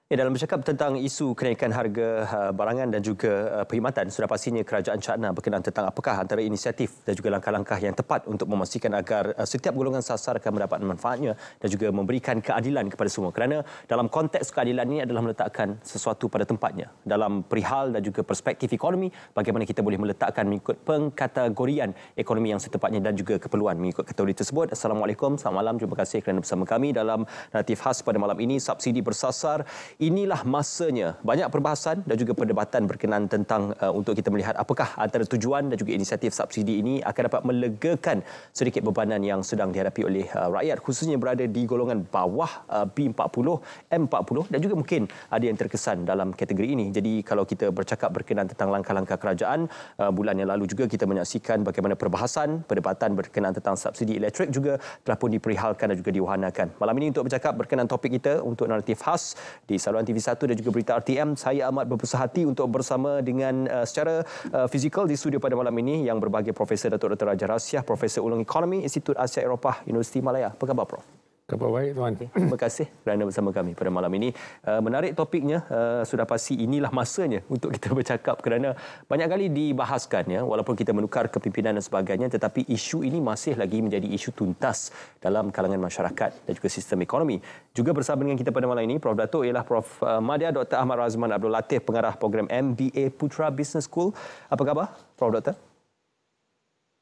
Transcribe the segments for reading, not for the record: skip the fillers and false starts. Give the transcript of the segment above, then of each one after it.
Ya, dalam bercakap tentang isu kenaikan harga barangan dan juga perkhidmatan, sudah pastinya kerajaan China berkenaan tentang apakah antara inisiatif dan juga langkah-langkah yang tepat untuk memastikan agar setiap golongan sasar akan mendapat manfaatnya dan juga memberikan keadilan kepada semua. Kerana dalam konteks keadilan ini adalah meletakkan sesuatu pada tempatnya. Dalam perihal dan juga perspektif ekonomi, bagaimana kita boleh meletakkan mengikut pengkategorian ekonomi yang setepatnya dan juga keperluan mengikut kategori tersebut. Assalamualaikum, selamat malam. Terima kasih kerana bersama kami dalam naratif khas pada malam ini, subsidi bersasar. Inilah masanya. Banyak perbahasan dan juga perdebatan berkenaan tentang untuk kita melihat apakah antara tujuan dan juga inisiatif subsidi ini akan dapat melegakan sedikit bebanan yang sedang dihadapi oleh rakyat, khususnya berada di golongan bawah B40, M40 dan juga mungkin ada yang terkesan dalam kategori ini. Jadi kalau kita bercakap berkenaan tentang langkah-langkah kerajaan, bulan yang lalu juga kita menyaksikan bagaimana perbahasan, perdebatan berkenaan tentang subsidi elektrik juga telah pun diperihalkan dan juga diwahanakan. Malam ini untuk bercakap berkenaan topik kita untuk naratif khas di saluran TV1 dan juga berita RTM, saya amat berpuas hati untuk bersama dengan secara fizikal di studio pada malam ini yang berbahagia Profesor Datuk Dr. Raja Rasiah, Profesor Ulung Ekonomi, Institut Asia Eropah, Universiti Malaya. Apa khabar, Prof? Khabar baik, Tuan. Terima kasih kerana bersama kami pada malam ini. Menarik topiknya, sudah pasti inilah masanya untuk kita bercakap kerana banyak kali dibahaskan, ya, walaupun kita menukar kepimpinan dan sebagainya, tetapi isu ini masih lagi menjadi isu tuntas dalam kalangan masyarakat dan juga sistem ekonomi. Juga bersama dengan kita pada malam ini, Prof. Datuk ialah Prof. Madya Dr. Ahmad Razman Abdul Latif, pengarah program MBA Putra Business School. Apa khabar, Prof. Dr.?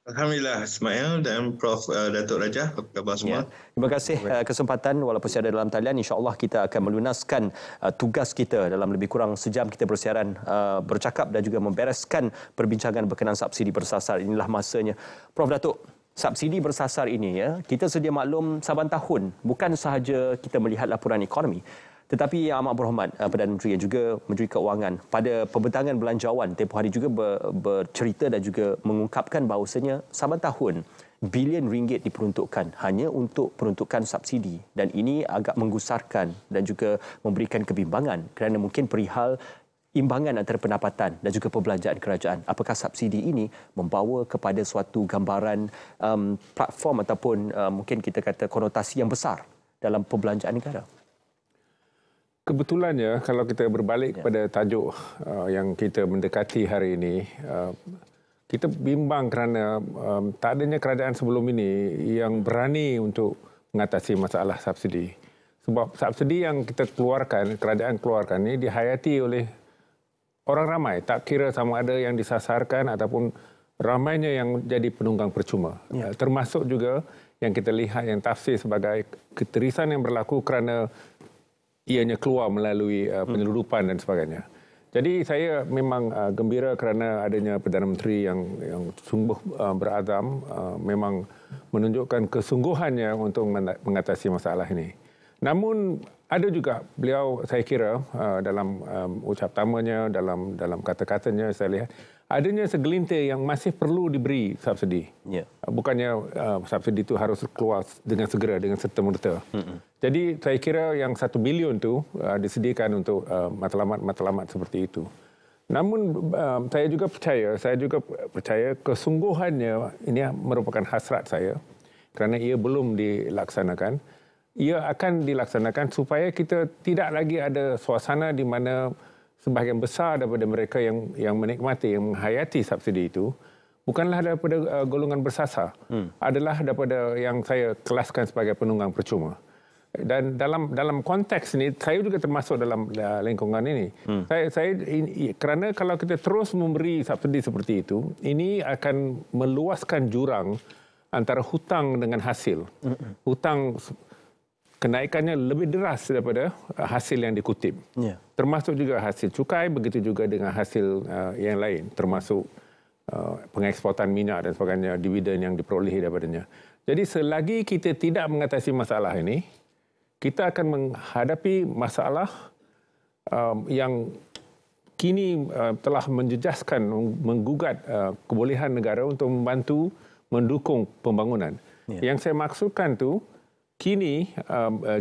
Alhamdulillah, Ismail dan Prof. Datuk Raja, apa khabar semua? Ya. Terima kasih kesempatan walaupun saya ada dalam talian. InsyaAllah kita akan melunaskan tugas kita dalam lebih kurang sejam kita bersiaran, bercakap dan juga membereskan perbincangan berkenaan subsidi bersasar. Inilah masanya. Prof. Datuk, subsidi bersasar ini, ya, kita sedia maklum saban tahun bukan sahaja kita melihat laporan ekonomi, tetapi yang amat berhormat Perdana Menteri yang juga Menteri Keuangan pada pembentangan belanjawan tempoh hari juga bercerita dan juga mengungkapkan bahawasanya saban tahun bilion ringgit diperuntukkan hanya untuk peruntukan subsidi, dan ini agak menggusarkan dan juga memberikan kebimbangan kerana mungkin perihal imbangan antara pendapatan dan juga perbelanjaan kerajaan. Apakah subsidi ini membawa kepada suatu gambaran platform ataupun mungkin kita kata konotasi yang besar dalam perbelanjaan negara? Kebetulannya kalau kita berbalik kepada tajuk yang kita mendekati hari ini, kita bimbang kerana tak adanya kerajaan sebelum ini yang berani untuk mengatasi masalah subsidi. Sebab subsidi yang kita keluarkan, kerajaan keluarkan ini dihayati oleh orang ramai, tak kira sama ada yang disasarkan ataupun ramainya yang jadi penunggang percuma. Termasuk juga yang kita lihat yang tafsir sebagai keterisan yang berlaku kerana ianya keluar melalui penyeludupan dan sebagainya. Jadi saya memang gembira kerana adanya Perdana Menteri yang sungguh berazam, memang menunjukkan kesungguhannya untuk mengatasi masalah ini. Namun ada juga beliau, saya kira dalam ucap tamanya, dalam kata-katanya saya lihat adanya segelintir yang masih perlu diberi subsidi. Bukannya subsidi itu harus keluar dengan segera, dengan serta-merta. Jadi saya kira yang 1 bilion itu disediakan untuk matlamat-matlamat seperti itu. Namun saya juga percaya kesungguhannya ini merupakan hasrat saya kerana ia belum dilaksanakan. Ia akan dilaksanakan supaya kita tidak lagi ada suasana di mana sebahagian besar daripada mereka yang menikmati, yang menghayati subsidi itu bukanlah daripada golongan bersasar, adalah daripada yang saya kelaskan sebagai penunggang percuma. Dan dalam konteks ini saya juga termasuk dalam lingkungan ini. Kerana kalau kita terus memberi subsidi seperti itu, ini akan meluaskan jurang antara hutang dengan hasil. Hutang kenaikannya lebih deras daripada hasil yang dikutip. Termasuk juga hasil cukai, begitu juga dengan hasil yang lain, termasuk pengeksportan minyak dan sebagainya, dividen yang diperolehi daripadanya. Jadi selagi kita tidak mengatasi masalah ini, kita akan menghadapi masalah yang kini telah menjejaskan, menggugat kebolehan negara untuk membantu mendukung pembangunan. Yang saya maksudkan tu, kini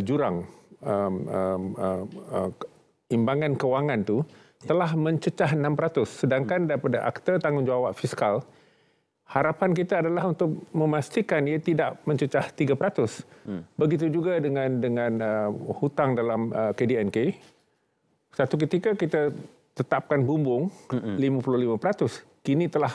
jurang imbangan kewangan tu telah mencecah 600, sedangkan daripada Akta Tanggungjawab Fiskal harapan kita adalah untuk memastikan ia tidak mencecah 3%. Begitu juga dengan hutang dalam KDNK. Satu ketika kita tetapkan bumbung 55%, kini telah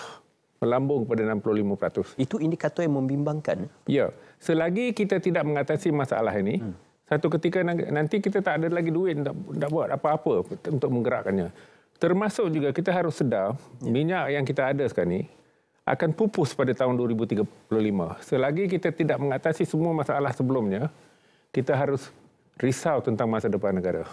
melambung pada 65%. Itu indikator yang membimbangkan. Ya, selagi kita tidak mengatasi masalah ini, satu ketika nanti kita tak ada lagi duit nak buat apa-apa untuk menggerakkannya. Termasuk juga kita harus sedar minyak yang kita ada sekarang ni akan pupus pada tahun 2035. Selagi kita tidak mengatasi semua masalah sebelumnya, kita harus risau tentang masa depan negara.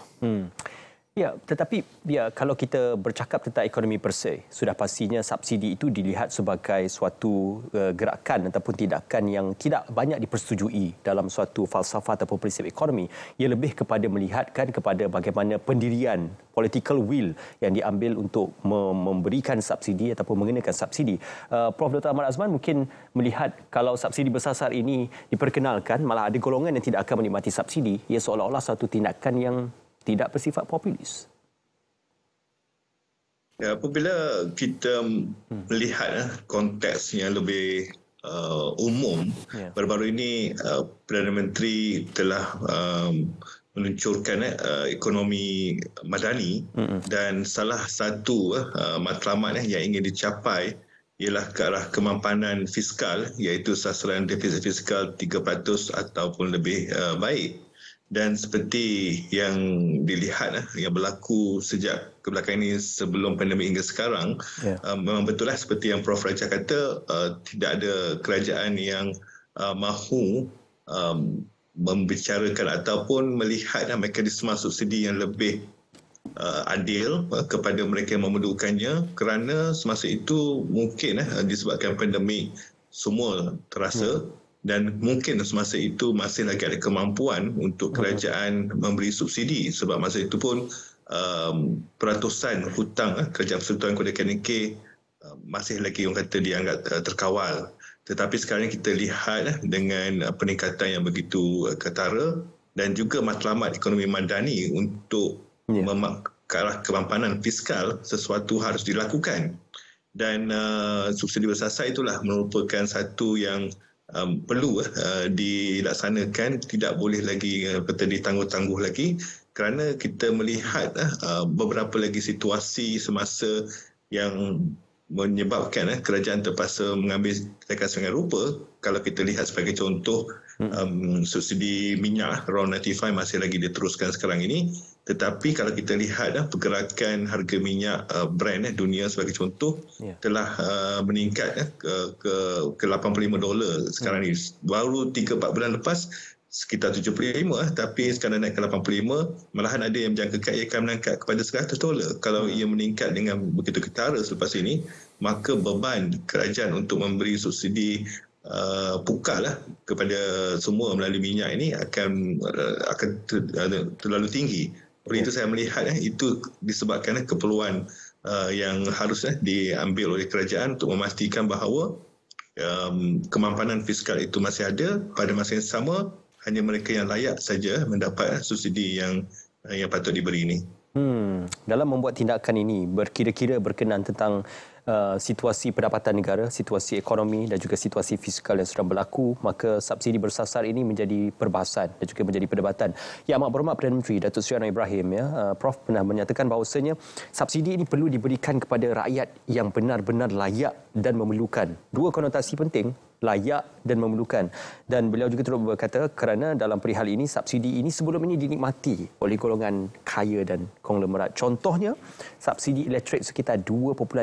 Ya, tetapi kalau kita bercakap tentang ekonomi per se, sudah pastinya subsidi itu dilihat sebagai suatu gerakan ataupun tindakan yang tidak banyak dipersetujui dalam suatu falsafah ataupun prinsip ekonomi. Ia lebih kepada melihatkan kepada bagaimana pendirian political will yang diambil untuk memberikan subsidi ataupun mengenakan subsidi. Prof. Dr. Ahmad Azman mungkin melihat kalau subsidi bersasar ini diperkenalkan, malah ada golongan yang tidak akan menikmati subsidi, ia seolah-olah satu tindakan yang tidak bersifat populis. Ya, apabila kita melihat konteks yang lebih umum, baru-baru ini Perdana Menteri telah meluncurkan ekonomi madani dan salah satu matlamat yang ingin dicapai ialah ke arah kemampanan fiskal, iaitu sasaran defisit fiskal 3% ataupun lebih baik. Dan seperti yang dilihat, yang berlaku sejak kebelakangan ini sebelum pandemik hingga sekarang, memang betul lah seperti yang Prof. Raja kata, tidak ada kerajaan yang mahu membicarakan ataupun melihat mekanisme subsidi yang lebih adil kepada mereka yang memerlukannya, kerana semasa itu mungkin disebabkan pandemik semua terasa. Dan mungkin semasa itu masih lagi ada kemampuan untuk kerajaan memberi subsidi, sebab masa itu pun peratusan hutang kerajaan persekutuan kepada KNK masih lagi orang kata dianggap terkawal. Tetapi sekarang kita lihat dengan peningkatan yang begitu ketara dan juga matlamat ekonomi madani untuk ke arah kemampanan fiskal, sesuatu harus dilakukan. Dan subsidi bersasar itulah merupakan satu yang perlu dilaksanakan, tidak boleh lagi ditangguh-tangguh lagi, kerana kita melihat beberapa lagi situasi semasa yang menyebabkan kerajaan terpaksa mengambil tindakan sebagai rupa. Kalau kita lihat sebagai contoh, subsidi minyak RON 95 masih lagi diteruskan sekarang ini, tetapi kalau kita lihat pergerakan harga minyak Brent dunia sebagai contoh telah meningkat ke $85 sekarang ni. Baru 3-4 bulan lepas sekitar 75, tapi sekarang naik ke 85, malahan ada yang menjangkakan ia akan meningkat kepada $100. Kalau ia meningkat dengan begitu ketara selepas ini, maka beban kerajaan untuk memberi subsidi pukal kepada semua melalui minyak ini akan terlalu tinggi. Oleh itu saya melihat itu disebabkan keperluan yang harus diambil oleh kerajaan untuk memastikan bahawa kemampanan fiskal itu masih ada. Pada masa yang sama, hanya mereka yang layak saja mendapat subsidi yang patut diberi ini. Dalam membuat tindakan ini, berkira-kira berkenaan tentang situasi pendapatan negara, situasi ekonomi dan juga situasi fiskal yang sedang berlaku, maka subsidi bersasar ini menjadi perbahasan dan juga menjadi perdebatan. Ya, Amat Berhormat Perdana Menteri Datuk Seri Anwar Ibrahim, Prof pernah menyatakan bahawasanya subsidi ini perlu diberikan kepada rakyat yang benar-benar layak dan memerlukan. Dua konotasi penting, layak dan memerlukan. Dan beliau juga turut berkata kerana dalam perihal ini, subsidi ini sebelum ini dinikmati oleh golongan kaya dan konglomerat. Contohnya, subsidi elektrik sekitar 2.5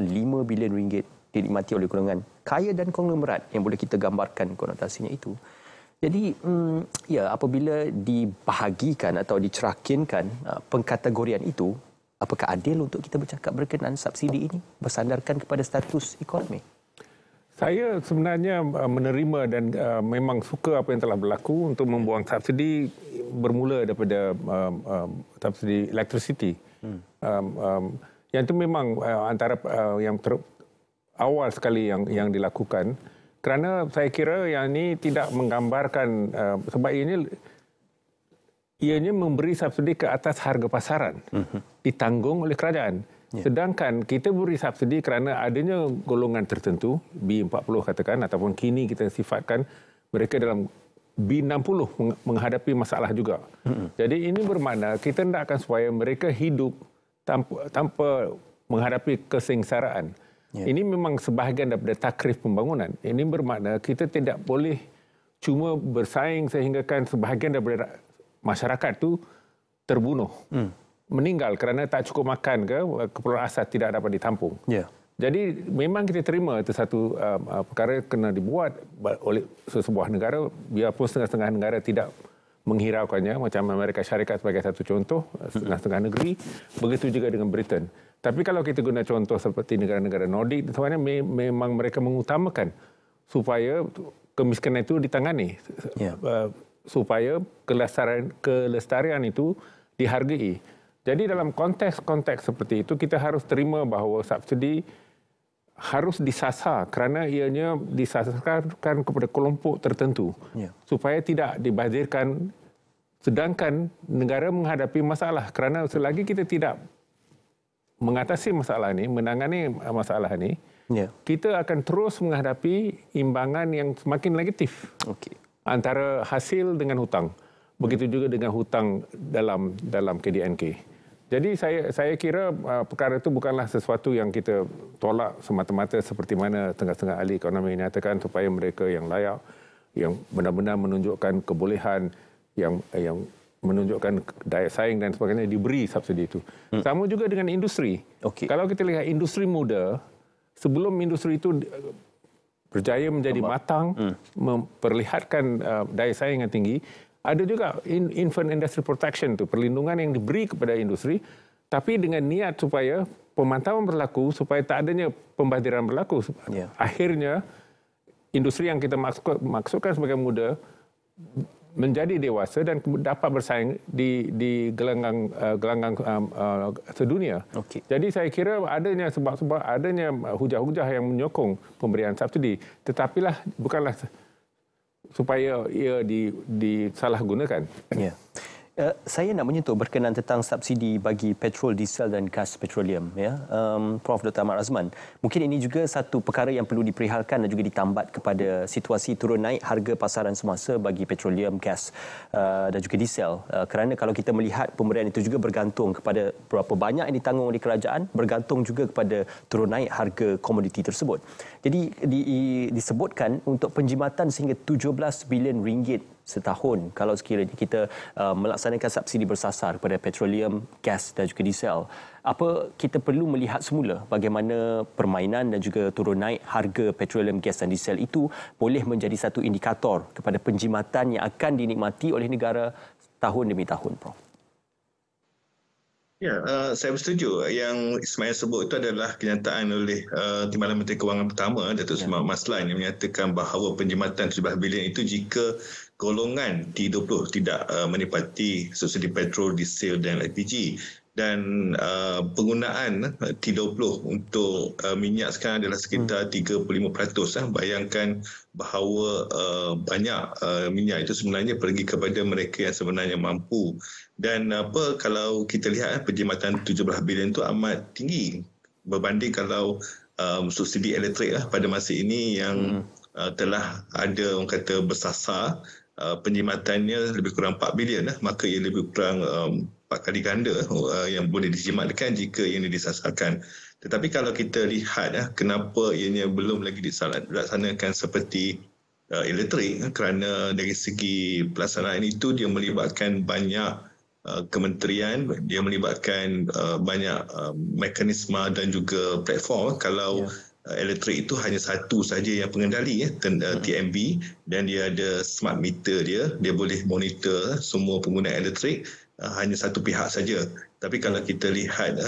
bilion ringgit dinikmati oleh golongan kaya dan konglomerat, yang boleh kita gambarkan konotasinya itu. Jadi, apabila dibahagikan atau dicerakinkan pengkategorian itu, apakah adil untuk kita bercakap berkenaan subsidi ini bersandarkan kepada status ekonomi? Saya sebenarnya menerima dan memang suka apa yang telah berlaku untuk membuang subsidi bermula daripada subsidi electricity. Yang itu memang antara yang awal sekali yang dilakukan, kerana saya kira yang ini tidak menggambarkan, sebab ianya memberi subsidi ke atas harga pasaran, ditanggung oleh kerajaan. Sedangkan kita beri subsidi kerana adanya golongan tertentu, B40 katakan, ataupun kini kita sifatkan mereka dalam B60 menghadapi masalah juga. Jadi ini bermakna kita hendakkan supaya mereka hidup tanpa menghadapi kesengsaraan. Ini memang sebahagian daripada takrif pembangunan. Ini bermakna kita tidak boleh cuma bersaing sehinggakan sebahagian daripada masyarakat itu terbunuh. Meninggal kerana tak cukup makan ke keperluan asas tidak dapat ditampung. Jadi memang kita terima itu satu perkara kena dibuat oleh sesebuah negara, biarpun setengah-setengah negara tidak menghiraukannya, macam Amerika Syarikat sebagai satu contoh, setengah-setengah negeri, begitu juga dengan Britain. Tapi kalau kita guna contoh seperti negara-negara Nordik, sebenarnya memang mereka mengutamakan supaya kemiskinan itu ditangani, supaya kelestarian itu dihargai. Jadi dalam konteks seperti itu, kita harus terima bahawa subsidi harus disasar kerana ianya disasarkan kepada kelompok tertentu supaya tidak dibazirkan, sedangkan negara menghadapi masalah kerana selagi kita tidak mengatasi masalah ini, menangani masalah ini, kita akan terus menghadapi imbangan yang semakin negatif antara hasil dengan hutang. Begitu juga dengan hutang dalam KDNK. Jadi saya kira perkara itu bukanlah sesuatu yang kita tolak semata-mata seperti mana setengah-setengah ahli ekonomi menyatakan, supaya mereka yang layak, yang benar-benar menunjukkan kebolehan, yang menunjukkan daya saing dan sebagainya diberi subsidi itu. Sama juga dengan industri. Kalau kita lihat industri muda, sebelum industri itu berjaya menjadi matang, memperlihatkan daya saing yang tinggi, ada juga infant industry protection tu, perlindungan yang diberi kepada industri, tapi dengan niat supaya pemantauan berlaku, supaya tak adanya pembaziran berlaku. Akhirnya industri yang kita maksudkan sebagai muda menjadi dewasa dan dapat bersaing di gelanggang sedunia. Jadi saya kira adanya sebab-sebab adanya hujah-hujah yang menyokong pemberian subsidi, tetapilah bukanlah supaya ia disalahgunakan. Saya nak menyentuh berkenaan tentang subsidi bagi petrol, diesel dan gas petroleum. Prof. Dr. Ahmad Razman, mungkin ini juga satu perkara yang perlu diperihalkan dan juga ditambat kepada situasi turun naik harga pasaran semasa bagi petroleum, gas dan juga diesel. Kerana kalau kita melihat pemberian itu juga bergantung kepada berapa banyak yang ditanggung oleh kerajaan, bergantung juga kepada turun naik harga komoditi tersebut. Jadi disebutkan untuk penjimatan sehingga 17 bilion ringgit setahun kalau sekiranya kita melaksanakan subsidi bersasar kepada petroleum, gas dan juga diesel. Apa kita perlu melihat semula bagaimana permainan dan juga turun naik harga petroleum, gas dan diesel itu boleh menjadi satu indikator kepada penjimatan yang akan dinikmati oleh negara tahun demi tahun, Prof. Saya bersetuju. Yang Ismail sebut itu adalah kenyataan oleh Timbalan Menteri Kewangan pertama, Datuk Seri Mahmud Maslan, yang menyatakan bahawa penjimatan 17 bilion itu jika golongan T20 tidak menepati subsidi petrol, diesel dan LPG. Dan penggunaan T20 untuk minyak sekarang adalah sekitar 35%. Bayangkan bahawa banyak minyak itu sebenarnya pergi kepada mereka yang sebenarnya mampu. Dan kalau kita lihat penjimatan 17 bilion itu amat tinggi berbanding kalau subsidi elektrik pada masa ini yang telah ada orang kata bersasar, penjimatannya lebih kurang 4 bilion, maka ia lebih kurang 4 kali ganda yang boleh dijimatkan jika ini disasarkan. Tetapi kalau kita lihat kenapa ianya belum lagi dilaksanakan seperti elektrik, kerana dari segi pelaksanaan itu dia melibatkan banyak kementerian, dia melibatkan banyak mekanisme dan juga platform. Kalau elektrik itu hanya satu saja yang pengendali, TMB, dan dia ada smart meter dia boleh monitor semua pengguna elektrik hanya satu pihak saja. Tapi kalau kita lihat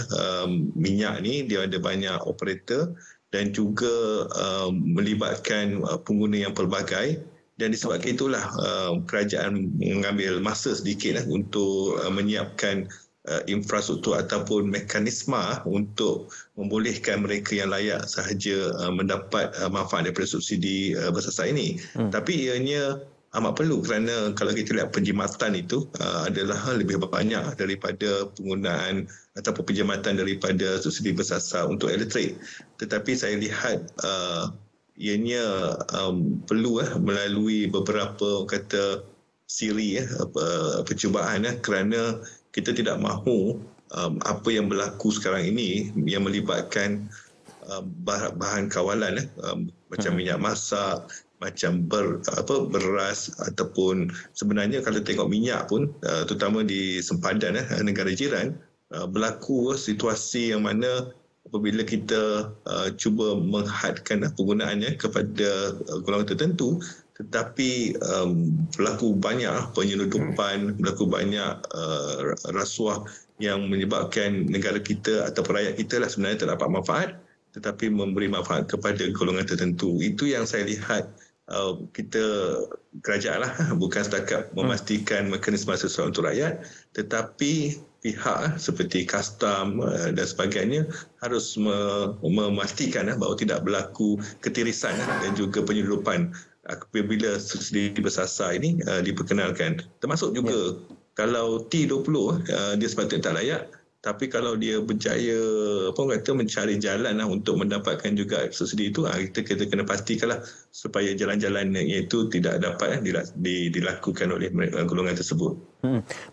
minyak ni dia ada banyak operator dan juga melibatkan pengguna yang pelbagai. Dan disebabkan itulah kerajaan mengambil masa sedikit untuk menyiapkan infrastruktur ataupun mekanisme untuk membolehkan mereka yang layak sahaja mendapat manfaat daripada subsidi bersasar ini. Tapi ianya amat perlu kerana kalau kita lihat penjimatan itu adalah lebih banyak daripada penggunaan ataupun penjimatan daripada subsidi bersasar untuk elektrik. Tetapi saya lihat ianya perlu melalui beberapa kata siri percubaan kerana kita tidak mahu apa yang berlaku sekarang ini yang melibatkan bahan kawalan macam minyak masak, macam beras, ataupun sebenarnya kalau tengok minyak pun terutama di sempadan negara jiran, berlaku situasi yang mana apabila kita cuba menghadkan penggunaannya kepada golongan tertentu, tetapi berlaku banyak penyeludupan, berlaku banyak rasuah yang menyebabkan negara kita atau rakyat kita sebenarnya tak dapat manfaat, tetapi memberi manfaat kepada golongan tertentu. Itu yang saya lihat kita kerajaan bukan setakat memastikan mekanisme sesuai untuk rakyat, tetapi pihak seperti kastam dan sebagainya harus memastikan bahawa tidak berlaku ketirisan dan juga penyeludupan apabila subsidi bersasar ini diperkenalkan. Termasuk juga kalau T20 dia sepatutnya tak layak, tapi kalau dia berjaya mencari jalan untuk mendapatkan juga subsidi itu, kita kena pastikanlah supaya jalan-jalan itu tidak dapat dilakukan oleh golongan tersebut.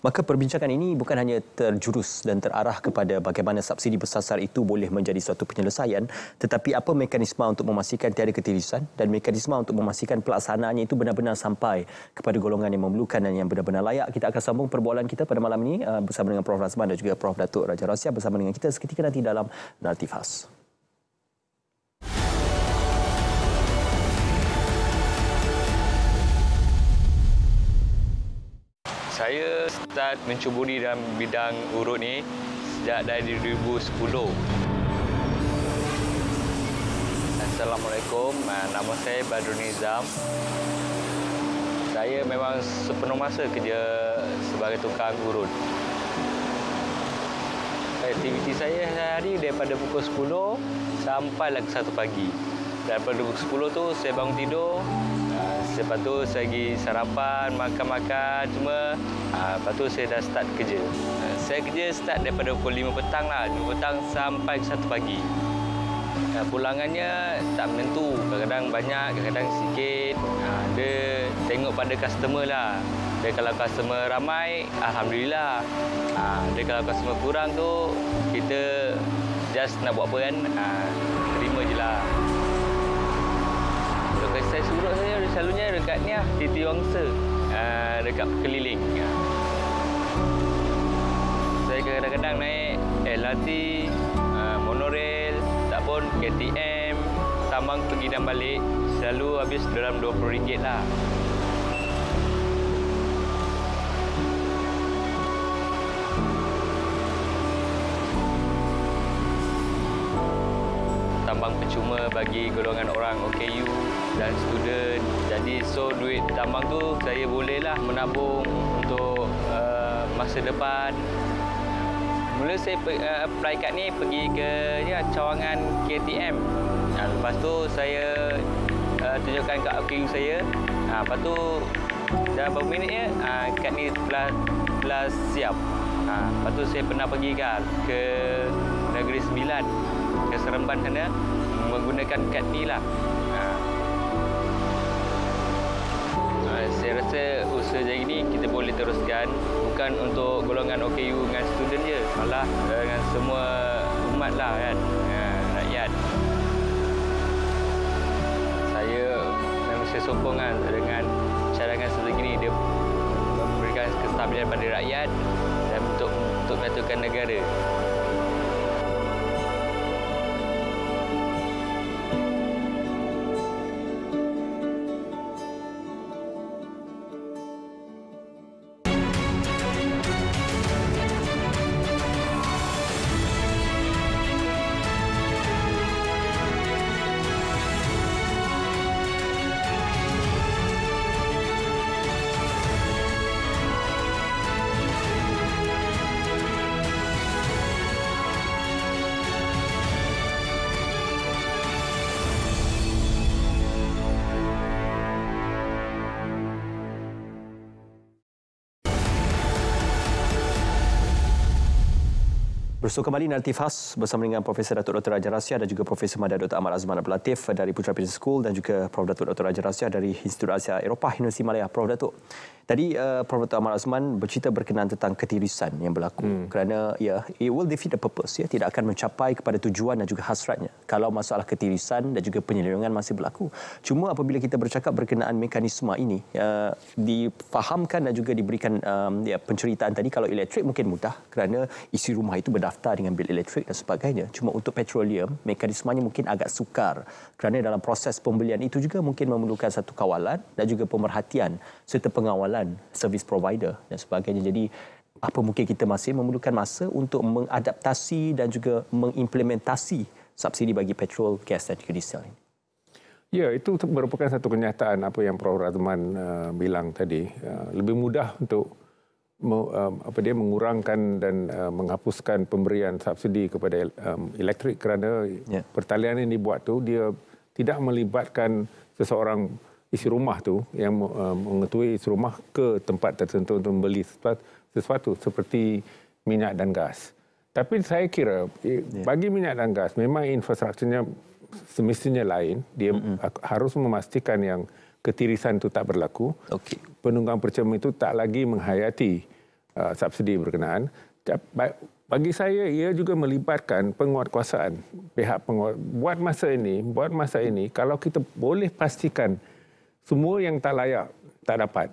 Maka perbincangan ini bukan hanya terjurus dan terarah kepada bagaimana subsidi bersasar itu boleh menjadi suatu penyelesaian, tetapi apa mekanisme untuk memastikan tiada ketirisan dan mekanisme untuk memastikan pelaksanaannya itu benar-benar sampai kepada golongan yang memerlukan dan yang benar-benar layak. Kita akan sambung perbualan kita pada malam ini bersama dengan Prof. Razman dan juga Prof. Datuk Raja Rahsia bersama dengan kita seketika nanti dalam Naratif Khas. Saya start mencuburi dalam bidang urut ni sejak dari 2010. Assalamualaikum, nama saya Badrul Nizam. Saya memang sepenuh masa kerja sebagai tukang urut. Aktiviti saya sehari daripada pukul 10 sampai ke 1 pagi. Daripada pukul 10 tu saya bangun tidur. Lepas tu saya pergi sarapan, makan-makan semua. Lepas tu saya dah start kerja. Saya kerja start daripada pukul 5 petang lah. 5 petang sampai ke 1 pagi. Pulangannya tak menentu. Kadang-kadang banyak, kadang-kadang sikit. Dia tengok pada customer lah. Dia kalau customer ramai, Alhamdulillah. Dia kalau customer kurang tu, kita just nak buat apa kan, terima je lah. Saya surut saya selalunya dekat ni Titi Wangsa, dekat keliling. Saya kadang-kadang naik LRT, monorail, tak pun KTM, tambang pergi dan balik, selalu habis dalam RM20 lah. Tambang percuma bagi golongan orang OKU dan student. Jadi duit tambang tu saya bolehlah menabung untuk masa depan. Mula saya apply kat ni pergi ke cawangan KTM. Lepas tu saya tunjukkan kat OKU saya. Lepas tu dalam beberapa minit kad ni telah siap. Lepas tu saya pernah pergi ke Negeri Sembilan, ke Seremban sana, menggunakan kad ni lah. Saya rasa usaha macam ini kita boleh teruskan, bukan untuk golongan OKU dengan student je, malah dengan semua umat lah kan, rakyat. Saya sokong dengan cadangan seperti ini, dia memberikan kestabilan pada rakyat dan untuk menyatukan negara. Bersua kembali Naratif Khas bersama dengan Profesor Datuk Dr. Raja Rahsia dan juga Profesor Madya Dr. Ahmad Azman Abdul Latif dari Putra Business School dan juga Prof. Datuk Dr. Raja Rahsia dari Institut Asia Eropah Universiti Malaya. Prof. Datuk, Tadi Prof. Dr. Ahmad Azman bercerita berkenaan tentang ketirisan yang berlaku kerana it will defeat the purpose, tidak akan mencapai kepada tujuan dan juga hasratnya kalau masalah ketirisan dan juga penyelewengan masih berlaku. Cuma apabila kita bercakap berkenaan mekanisme ini difahamkan dan juga diberikan penceritaan tadi, kalau elektrik mungkin mudah kerana isi rumah itu berdaftar dengan bil elektrik dan sebagainya. Cuma untuk petroleum mekanismenya mungkin agak sukar kerana dalam proses pembelian itu juga mungkin memerlukan satu kawalan dan juga pemerhatian serta pengawalan servis provider dan sebagainya. Jadi apa mungkin kita masih memerlukan masa untuk mengadaptasi dan juga mengimplementasi subsidi bagi petrol, gas dan juga diesel ini. Ya, itu merupakan satu kenyataan apa yang Prof. Razman bilang tadi. Lebih mudah untuk mengurangkan dan menghapuskan pemberian subsidi kepada elektrik kerana pertalian yang dibuat tu dia tidak melibatkan seseorang isi rumah tu yang mengetui isi rumah ke tempat tertentu untuk membeli sesuatu seperti minyak dan gas. Tapi saya kira bagi minyak dan gas memang infrastrukturnya semestinya lain. Dia harus memastikan yang ketirisan itu tak berlaku. Penunggang percuma itu tak lagi menghayati subsidi berkenaan. Bagi saya ia juga melibatkan penguatkuasaan pihak penguat. Buat masa ini kalau kita boleh pastikan semua yang tak layak tak dapat,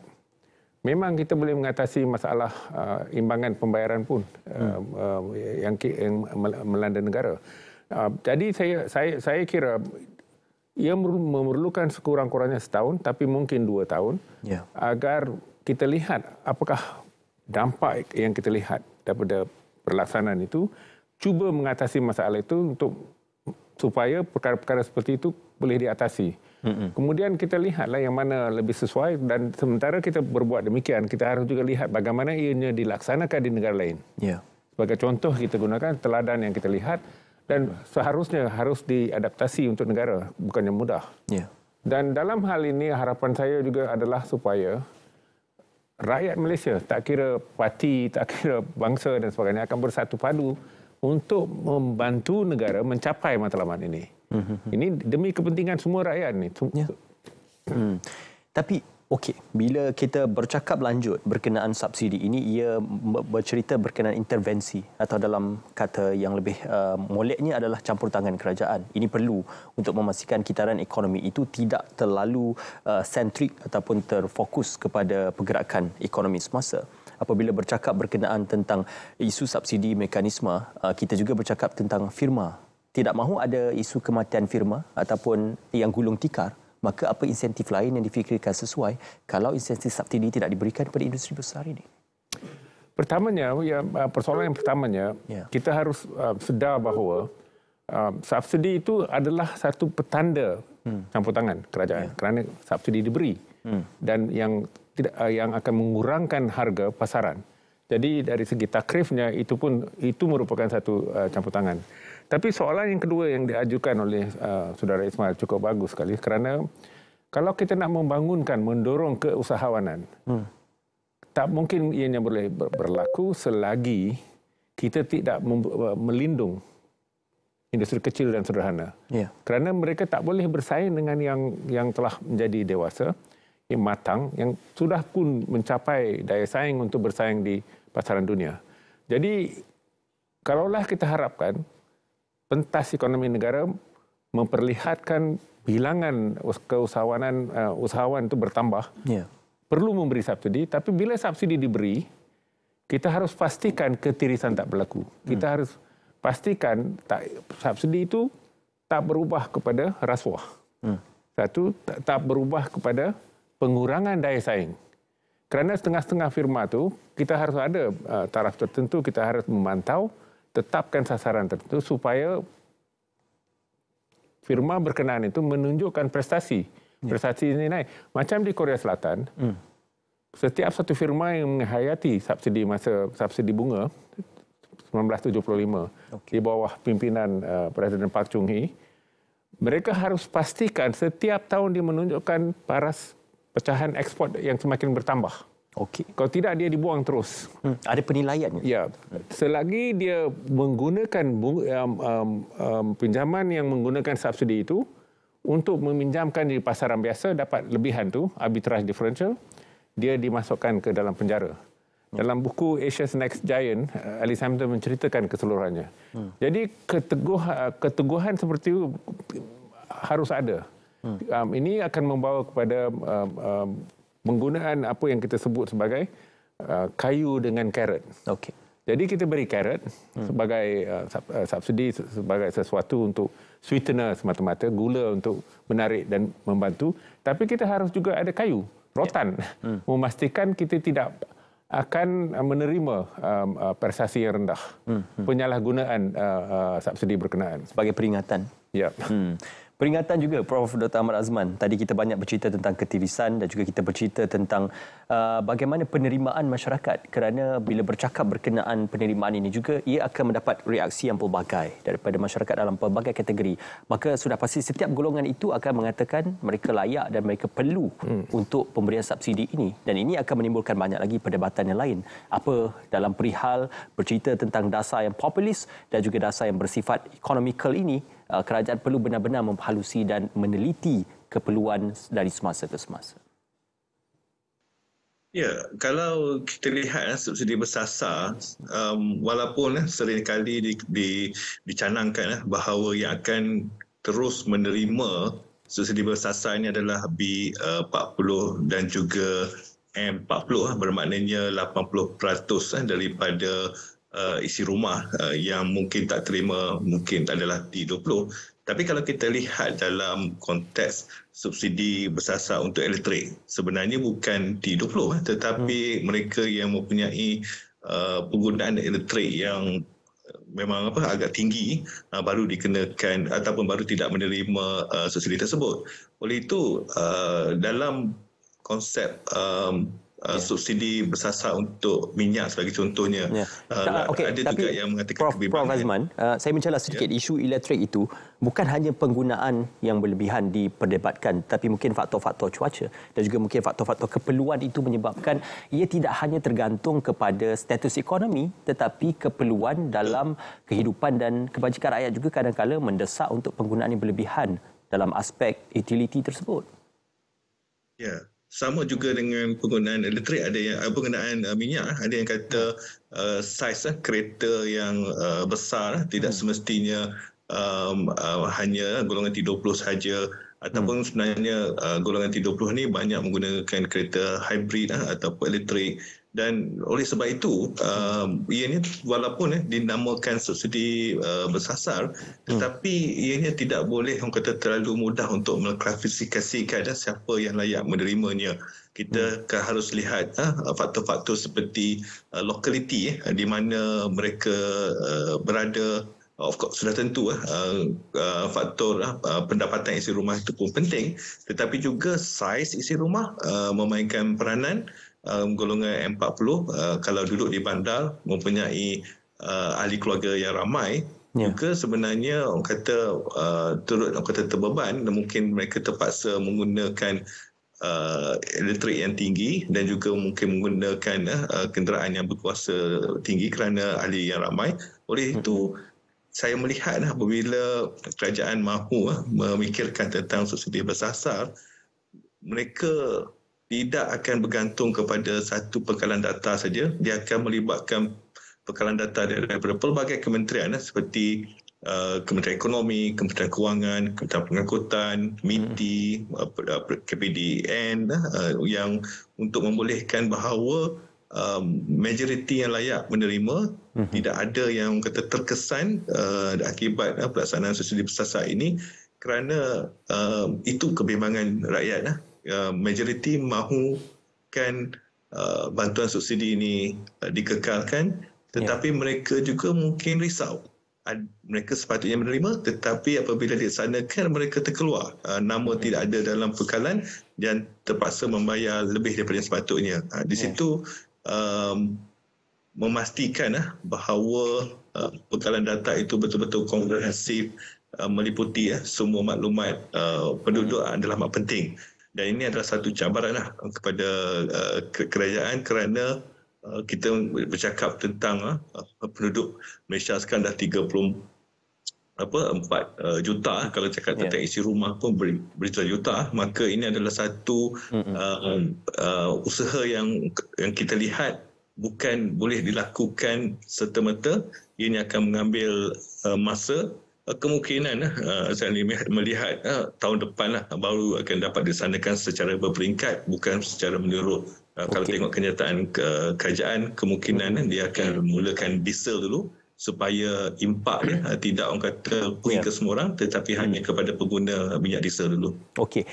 memang kita boleh mengatasi masalah imbangan pembayaran pun yang melanda negara. Jadi saya kira ia memerlukan sekurang-kurangnya setahun, tapi mungkin 2 tahun agar kita lihat apakah dampak yang kita lihat daripada pelaksanaan itu, cuba mengatasi masalah itu supaya perkara-perkara seperti itu boleh diatasi. Kemudian kita lihatlah yang mana lebih sesuai, dan sementara kita berbuat demikian, kita harus juga lihat bagaimana ianya dilaksanakan di negara lain. Sebagai contoh kita gunakan teladan yang kita lihat, dan seharusnya harus diadaptasi untuk negara, bukannya mudah. Dan dalam hal ini harapan saya juga adalah supaya rakyat Malaysia, tak kira parti, tak kira bangsa dan sebagainya, akan bersatu padu untuk membantu negara mencapai matlamat ini. Ini demi kepentingan semua rakyat ni. Tapi bila kita bercakap lanjut berkenaan subsidi ini, ia bercerita berkenaan intervensi atau dalam kata yang lebih moleknya adalah campur tangan kerajaan. Ini perlu untuk memastikan kitaran ekonomi itu tidak terlalu sentrik ataupun terfokus kepada pergerakan ekonomi semasa. Apabila bercakap berkenaan tentang isu subsidi mekanisme, kita juga bercakap tentang firma. Tidak mahu ada isu kematian firma ataupun yang gulung tikar, maka apa insentif lain yang difikirkan sesuai kalau insentif subsidi tidak diberikan kepada industri besar ini? Pertamanya, persoalan yang pertamanya, kita harus sedar bahawa subsidi itu adalah satu petanda campur tangan kerajaan kerana subsidi diberi dan yang akan mengurangkan harga pasaran. Jadi dari segi takrifnya itu merupakan satu campur tangan. Tapi soalan yang kedua yang diajukan oleh Saudara Ismail cukup bagus sekali, kerana kalau kita nak mendorong keusahawanan, tak mungkin ianya boleh berlaku selagi kita tidak melindung industri kecil dan sederhana. Kerana mereka tak boleh bersaing dengan yang telah menjadi dewasa, yang matang, yang sudah pun mencapai daya saing untuk bersaing di pasaran dunia. Jadi, kalaulah kita harapkan pentas ekonomi negara memperlihatkan bilangan usahawan itu bertambah, perlu memberi subsidi. Tapi bila subsidi diberi, kita harus pastikan ketirisan tak berlaku. Kita harus pastikan subsidi itu tak berubah kepada rasuah. Satu, tak berubah kepada pengurangan daya saing. Kerana setengah-setengah firma tu kita harus ada taraf tertentu, kita harus memantau, tetapkan sasaran tertentu supaya firma berkenaan itu menunjukkan prestasi. Prestasi ini naik. Macam di Korea Selatan, setiap satu firma yang menghayati subsidi bunga 1975 di bawah pimpinan Presiden Park Chung-hee, mereka harus pastikan setiap tahun dia menunjukkan paras pecahan ekspor yang semakin bertambah. Kalau tidak, dia dibuang terus. Ada penilaiannya? Ya. Selagi dia menggunakan pinjaman yang menggunakan subsidi itu untuk meminjamkan di pasaran biasa, dapat lebihan tu, arbitrage differential. dia dimasukkan ke dalam penjara. Dalam buku Asia's Next Giant, Alice Hamilton menceritakan keseluruhannya. Jadi keteguhan seperti itu harus ada. Ini akan membawa kepada penggunaan apa yang kita sebut sebagai kayu dengan carrot. Okey. Jadi kita beri carrot sebagai subsidi, sebagai sesuatu untuk sweetener semata-mata, gula untuk menarik dan membantu. Tapi kita harus juga ada kayu, rotan, memastikan kita tidak akan menerima prestasi yang rendah, penyalahgunaan subsidi berkenaan. Sebagai peringatan. Ya. Peringatan juga Prof. Dr. Ahmad Azman. Tadi kita banyak bercerita tentang ketirisan dan juga kita bercerita tentang bagaimana penerimaan masyarakat, kerana bila bercakap berkenaan penerimaan ini juga ia akan mendapat reaksi yang pelbagai daripada masyarakat dalam pelbagai kategori. Maka sudah pasti setiap golongan itu akan mengatakan mereka layak dan mereka perlu untuk pemberian subsidi ini, dan ini akan menimbulkan banyak lagi perdebatan yang lain. Apa dalam perihal bercerita tentang dasar yang populis dan juga dasar yang bersifat ekonomikal ini, kerajaan perlu benar-benar memhalusi dan meneliti keperluan dari semasa ke semasa. Ya, kalau kita lihat subsidi bersasar, walaupun seringkali dicanangkan bahawa yang akan terus menerima subsidi bersasar ini adalah B40 dan juga M40, bermaknanya 80% daripada isi rumah yang mungkin tak terima, mungkin adalah T20. Tapi kalau kita lihat dalam konteks subsidi bersasar untuk elektrik, sebenarnya bukan T20, tetapi mereka yang mempunyai penggunaan elektrik yang memang agak tinggi baru dikenakan ataupun baru tidak menerima subsidi tersebut. Oleh itu, dalam konsep subsidi bersasar untuk minyak sebagai contohnya. Ada juga yang mengatakan Prof. Azman, saya mencelah sedikit isu elektrik itu bukan hanya penggunaan yang berlebihan diperdebatkan, tapi mungkin faktor-faktor cuaca dan juga mungkin faktor-faktor keperluan itu menyebabkan ia tidak hanya tergantung kepada status ekonomi, tetapi keperluan dalam kehidupan dan kebajikan rakyat juga kadang-kala mendesak untuk penggunaan yang berlebihan dalam aspek utility tersebut. Ya. Sama juga dengan penggunaan elektrik, ada yang penggunaan minyak, ada yang kata saiz kereta yang besar tidak semestinya hanya golongan T20 sahaja, ataupun sebenarnya golongan T20 ni banyak menggunakan kereta hybrid ataupun elektrik. Dan oleh sebab itu, ianya walaupun dinamakan subsidi bersasar, tetapi ianya tidak boleh orang kata terlalu mudah untuk mengklasifikasikan siapa yang layak menerimanya. Kita harus lihat faktor-faktor seperti lokaliti di mana mereka berada. Of course, sudah tentu faktor pendapatan isi rumah itu pun penting, tetapi juga saiz isi rumah memainkan peranan. Golongan M40 kalau duduk di bandar mempunyai ahli keluarga yang ramai, juga sebenarnya orang kata turut orang kata terbeban, dan mungkin mereka terpaksa menggunakan elektrik yang tinggi dan juga mungkin menggunakan kenderaan yang berkuasa tinggi kerana ahli yang ramai. Oleh itu saya melihat apabila kerajaan mahu memikirkan tentang subsidi bersasar, mereka tidak akan bergantung kepada satu pengkalan data saja. Dia akan melibatkan pengkalan data daripada pelbagai kementerian seperti Kementerian Ekonomi, Kementerian Kewangan, Kementerian Pengangkutan, MITI, KPDN, yang untuk membolehkan bahawa majoriti yang layak menerima, tidak ada yang kata terkesan akibat pelaksanaan subsidi bersasar ini, kerana itu kebimbangan rakyat. Majoriti mahukan bantuan subsidi ini dikekalkan, tetapi mereka juga mungkin risau. Mereka sepatutnya menerima, tetapi apabila dilaksanakan mereka terkeluar, nama tidak ada dalam pengkalan dan terpaksa membayar lebih daripada yang sepatutnya. Di situ memastikan bahawa pengkalan data itu betul-betul komprehensif, meliputi semua maklumat penduduk adalah amat penting. Dan ini adalah satu cabaran kepada kerajaan, kerana kita bercakap tentang penduduk Malaysia sekarang dah 30 4 juta, kalau cakap tentang isi rumah pun berjuta-juta, maka ini adalah satu usaha yang kita lihat bukan boleh dilakukan serta-merta. Ini akan mengambil masa. Kemungkinan saya melihat tahun depan baru akan dapat dilaksanakan secara berperingkat, bukan secara menyeluruh. Kalau tengok kenyataan kerajaan, kemungkinan dia akan mulakan diesel dulu, supaya impak dia tidak orang kata pergi ke semua orang, tetapi hanya kepada pengguna minyak diesel dulu. Okey.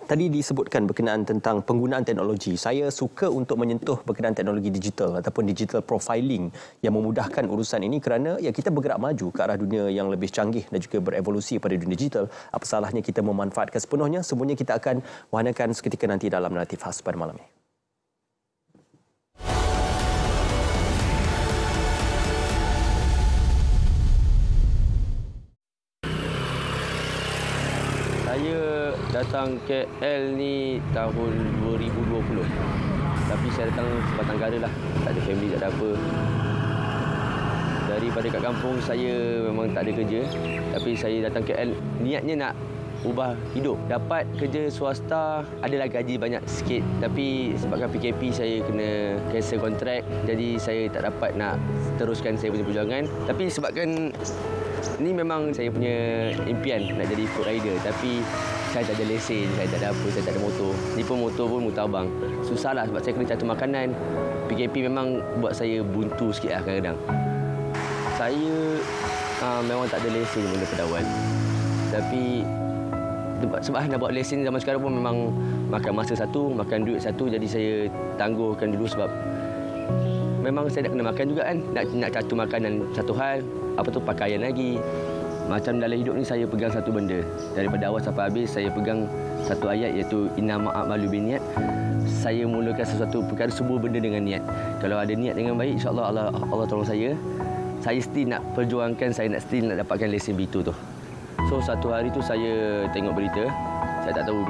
Tadi disebutkan berkenaan tentang penggunaan teknologi. Saya suka untuk menyentuh berkenaan teknologi digital ataupun digital profiling yang memudahkan urusan ini, kerana kita bergerak maju ke arah dunia yang lebih canggih dan juga berevolusi pada dunia digital. Apa salahnya kita memanfaatkan sepenuhnya? Semuanya kita akan wahanakan seketika nanti dalam Naratif Khas pada malam ini. Saya datang KL ni tahun 2020. Tapi saya datang sebatang kara lah. Tak ada family, tak ada apa. Daripada kat kampung, saya memang tak ada kerja. Tapi saya datang KL, niatnya nak ubah hidup. Dapat kerja swasta, adalah gaji banyak sikit. Tapi sebabkan PKP, saya kena cancel kontrak. Jadi saya tak dapat nak teruskan saya punya perjuangan. Tapi sebabkan ini memang saya punya impian nak jadi food rider, tapi saya tak ada lesen, saya tak ada apa, saya tak ada motor. Ni pun motor abang. Susahlah sebab saya kena catur makanan. PKP memang buat saya buntu sikit lah kadang-kadang. Saya memang tak ada lesen benda pedawat. Tapi sebab nak buat lesen zaman sekarang pun memang makan masa satu, makan duit satu, jadi saya tangguhkan dulu sebab memang saya nak kena makan juga kan. Nak catur makanan satu hal, apa tu pakaian lagi. Macam dalam hidup ni saya pegang satu benda. Daripada awal sampai habis saya pegang satu ayat, iaitu innamal a'malu binniyat. Saya mulakan sesuatu perkara, semua benda dengan niat. Kalau ada niat dengan baik, insya-Allah Allah tolong saya. Saya still nak perjuangkan, saya still nak dapatkan lesen B2 tu. So satu hari tu saya tengok berita. Saya tak tahu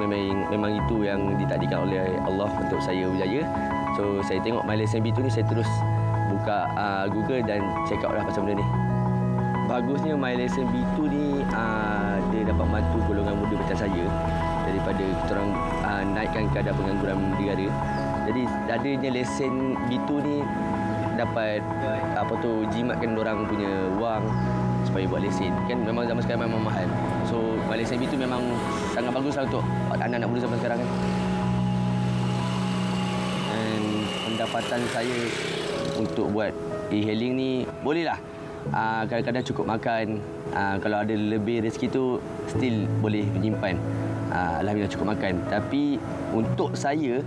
memang itu yang ditakdirkan oleh Allah untuk saya berjaya. So saya tengok my lesen B2 ni, saya terus buka Google dan check out lah pasal benda ni. Bagusnya my lesen B2 ni dia dapat bantu golongan muda macam saya daripada kita orang naikkan kadar pengangguran negara. Jadi adanya lesen B2 ni dapat jimatkan orang punya wang supaya buat lesen. Kan memang zaman sekarang memang mahal. So my lesen B2 memang sangat baguslah untuk anak-anak muda zaman sekarang kan. Dan pendapatan saya untuk buat e-hailing ni bolehlah. Kadang-kadang cukup makan. Kalau ada lebih rezeki tu still boleh menyimpan. Alhamdulillah cukup makan. Tapi untuk saya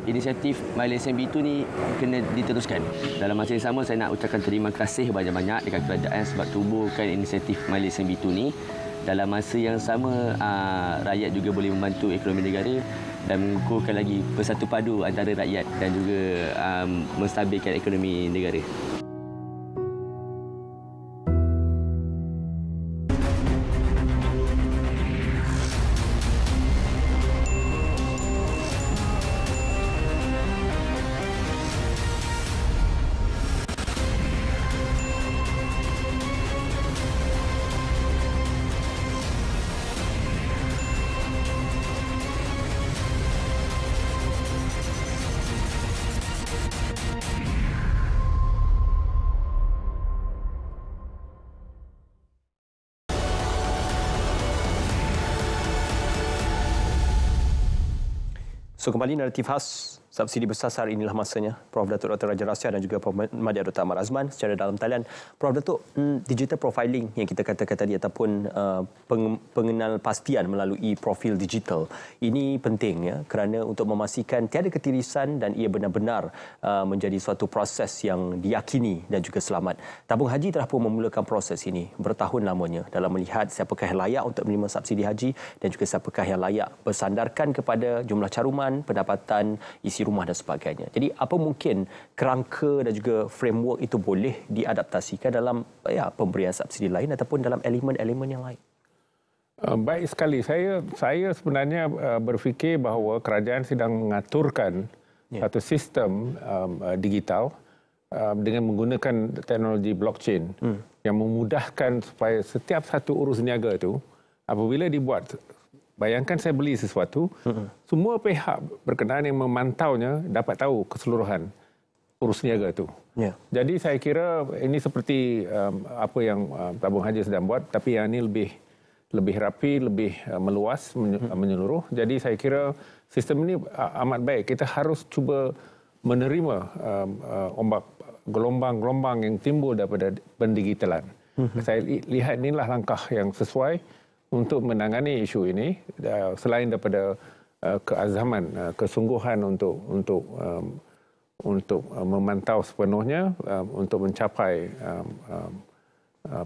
inisiatif My Lesen B2 ni kena diteruskan. Dalam masa yang sama saya nak ucapkan terima kasih banyak-banyak dekat kerajaan sebab tubuhkan inisiatif My Lesen B2 ni. Dalam masa yang sama rakyat juga boleh membantu ekonomi negara dan mengukuhkan lagi persatu padu antara rakyat dan juga menstabilkan ekonomi negara. So kembali Naratif Khas, subsidi bersasar, inilah masanya. Prof. Datuk Dr. Raja Rasya dan juga Prof. Madya Dr. Ahmad Azman secara dalam talian. Prof. Datuk, digital profiling yang kita katakan tadi ataupun pengenal pastian melalui profil digital, ini penting ya, kerana untuk memastikan tiada ketirisan dan ia benar-benar menjadi suatu proses yang diyakini dan juga selamat. Tabung Haji telah pun memulakan proses ini bertahun lamanya dalam melihat siapakah yang layak untuk menerima subsidi haji dan juga siapakah yang layak, bersandarkan kepada jumlah caruman, pendapatan, isi rumah dan sebagainya. Jadi apa mungkin kerangka dan juga framework itu boleh diadaptasikan dalam pemberian subsidi lain ataupun dalam elemen-elemen yang lain? Baik sekali. Saya sebenarnya berfikir bahawa kerajaan sedang mengaturkan satu sistem digital dengan menggunakan teknologi blockchain yang memudahkan supaya setiap satu urus niaga itu apabila dibuat, bayangkan saya beli sesuatu, semua pihak berkenaan yang memantaunya dapat tahu keseluruhan urus niaga itu. Yeah. Jadi saya kira ini seperti apa yang Tabung Haji sedang buat, tapi yang ini lebih rapi, lebih meluas, menyeluruh. Jadi saya kira sistem ini amat baik. Kita harus cuba menerima gelombang-gelombang yang timbul daripada pendigitalan. Saya lihat inilah langkah yang sesuai untuk menangani isu ini, selain daripada keazaman, kesungguhan untuk memantau sepenuhnya untuk mencapai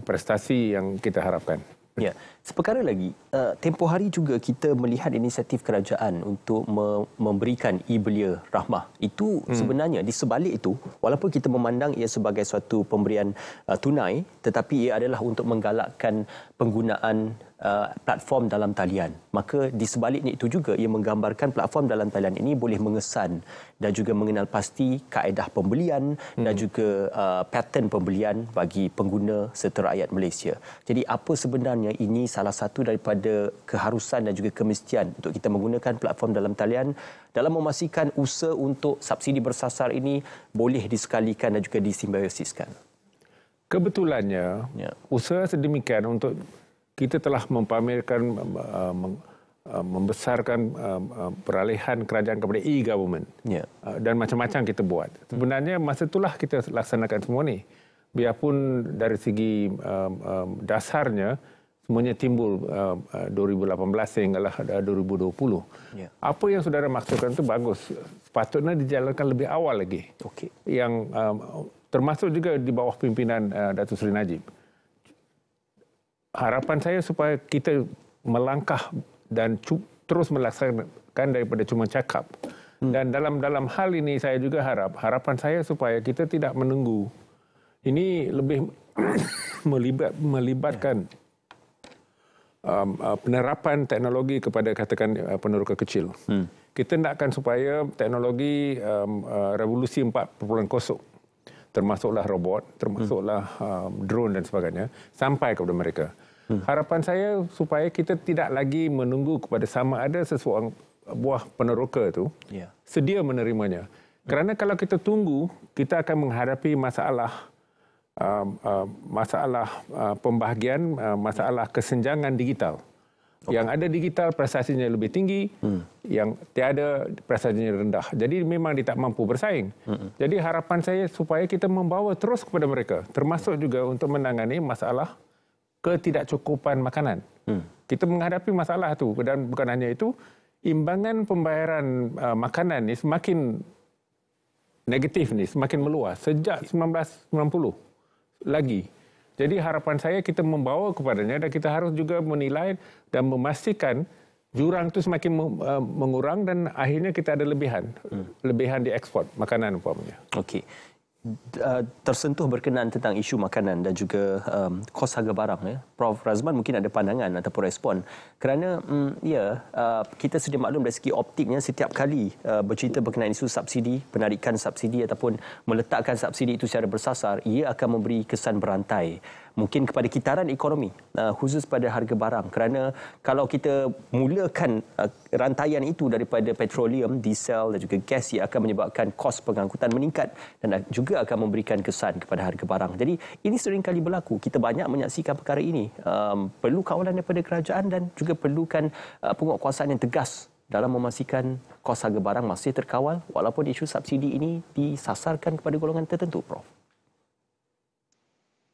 prestasi yang kita harapkan. Ya, seperkara lagi, tempoh hari juga kita melihat inisiatif kerajaan untuk memberikan e-belia rahmah. Itu sebenarnya di sebalik itu, walaupun kita memandang ia sebagai suatu pemberian tunai, tetapi ia adalah untuk menggalakkan penggunaan platform dalam talian. Maka di sebaliknya itu juga ia menggambarkan platform dalam talian ini boleh mengesan dan juga mengenal pasti kaedah pembelian dan juga pattern pembelian bagi pengguna serta rakyat Malaysia. Jadi apa sebenarnya ini salah satu daripada keharusan dan juga kemestian untuk kita menggunakan platform dalam talian dalam memastikan usaha untuk subsidi bersasar ini boleh disekalikan dan juga disimbiosis-kan. Kebetulannya usaha sedemikian untuk kita telah mempamerkan, membesarkan peralihan kerajaan kepada e-government. Dan macam-macam kita buat. Sebenarnya masa itulah kita laksanakan semua ni. Biarpun dari segi dasarnya, semuanya timbul 2018 sehinggalah 2020. Apa yang saudara maksudkan itu bagus. Sepatutnya dijalankan lebih awal lagi. Yang termasuk juga di bawah pimpinan Datuk Seri Najib. Harapan saya supaya kita melangkah dan terus melaksanakan daripada cuma cakap. Dan dalam hal ini saya juga harapan saya supaya kita tidak menunggu. Ini lebih melibatkan penerapan teknologi kepada katakan peneroka kecil. Kita nakkan supaya teknologi revolusi 4.0 termasuklah robot, termasuklah drone dan sebagainya, sampai kepada mereka. Harapan saya supaya kita tidak lagi menunggu kepada sama ada seseorang buah peneroka itu sedia menerimanya. Kerana kalau kita tunggu, kita akan menghadapi masalah pembahagian, masalah kesenjangan digital. Yang ada digital prestasinya lebih tinggi, yang tiada prestasinya rendah. Jadi memang dia tak mampu bersaing. Jadi harapan saya supaya kita membawa terus kepada mereka, termasuk juga untuk menangani masalah ketidakcukupan makanan. Kita menghadapi masalah itu, dan bukan hanya itu, imbangan pembayaran makanan ni semakin negatif ni, semakin meluas sejak 1990 lagi. Jadi harapan saya kita membawa kepadanya dan kita harus juga menilai dan memastikan jurang itu semakin mengurang dan akhirnya kita ada lebihan di ekspor makanan umpamanya. Okey. Tersentuh berkenaan tentang isu makanan dan juga kos harga barang, ya. Prof Razman mungkin ada pandangan ataupun respon kerana kita sedia maklum dari segi optiknya setiap kali bercerita berkenaan isu subsidi, penarikan subsidi ataupun meletakkan subsidi itu secara bersasar, ia akan memberi kesan berantai mungkin kepada kitaran ekonomi, khusus pada harga barang. Kerana kalau kita mulakan rantaian itu daripada petroleum, diesel dan juga gas, ia akan menyebabkan kos pengangkutan meningkat dan juga akan memberikan kesan kepada harga barang. Jadi ini sering kali berlaku. Kita banyak menyaksikan perkara ini. Perlu kawalan daripada kerajaan dan juga perlukan penguatkuasaan yang tegas dalam memastikan kos harga barang masih terkawal walaupun isu subsidi ini disasarkan kepada golongan tertentu, Prof.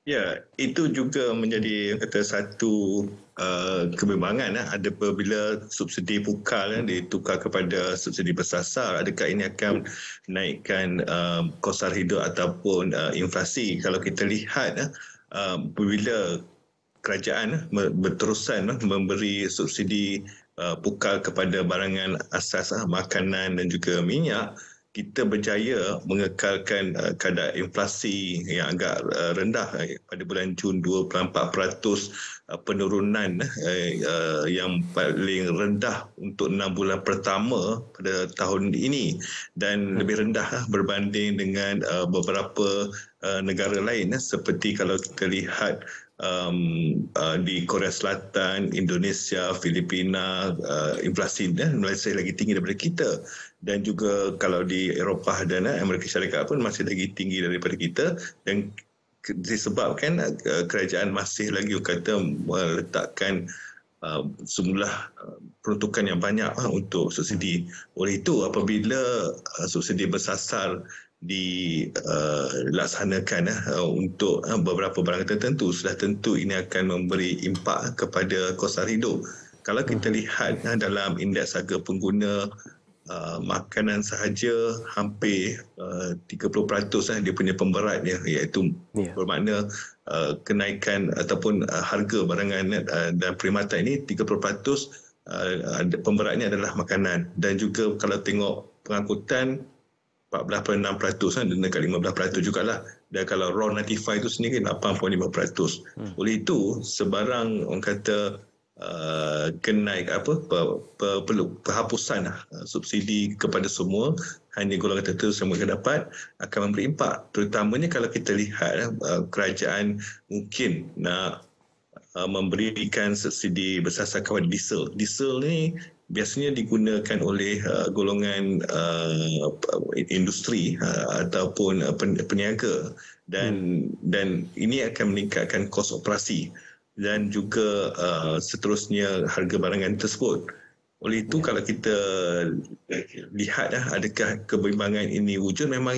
Ya, itu juga menjadi satu kebimbangan. Ada apabila subsidi pukal ditukar kepada subsidi bersasar, adakah ini akan menaikkan kos sara hidup ataupun inflasi? Kalau kita lihat apabila kerajaan berterusan memberi subsidi pukal kepada barangan asas makanan dan juga minyak, kita berjaya mengekalkan kadar inflasi yang agak rendah pada bulan Jun 2.4%, penurunan yang paling rendah untuk 6 bulan pertama pada tahun ini dan lebih rendah berbanding dengan beberapa negara lain seperti kalau kita lihat di Korea Selatan, Indonesia, Filipina, inflasi Malaysia lagi tinggi daripada kita, dan juga kalau di Eropah dan Amerika Syarikat pun masih lagi tinggi daripada kita, dan disebabkan kerajaan masih lagi kata meletakkan sejumlah peruntukan yang banyak untuk subsidi. Oleh itu apabila subsidi bersasar dilaksanakan untuk beberapa barang tertentu, sudah tentu ini akan memberi impak kepada kos sara hidup. Kalau kita lihat dalam indeks harga pengguna makanan sahaja, hampir 30% dia punya pemberatnya, iaitu bermakna kenaikan ataupun harga barangan dan perkhidmatan ini 30% pemberatnya adalah makanan. Dan juga kalau tengok pengangkutan 14.6% dan dekat 15% jugalah. Dan kalau raw 95 itu sendiri 8.5%. Oleh itu sebarang orang kata penghapusan subsidi kepada semua, hanya golongan tertentu yang mereka dapat, akan memberi impak. Terutamanya kalau kita lihat kerajaan mungkin nak memberikan subsidi bersasar kepada diesel. Diesel ni biasanya digunakan oleh golongan industri ataupun peniaga, dan ini akan meningkatkan kos operasi dan juga seterusnya harga barangan tersebut. Oleh itu kalau kita lihat adakah kebimbangan ini wujud, memang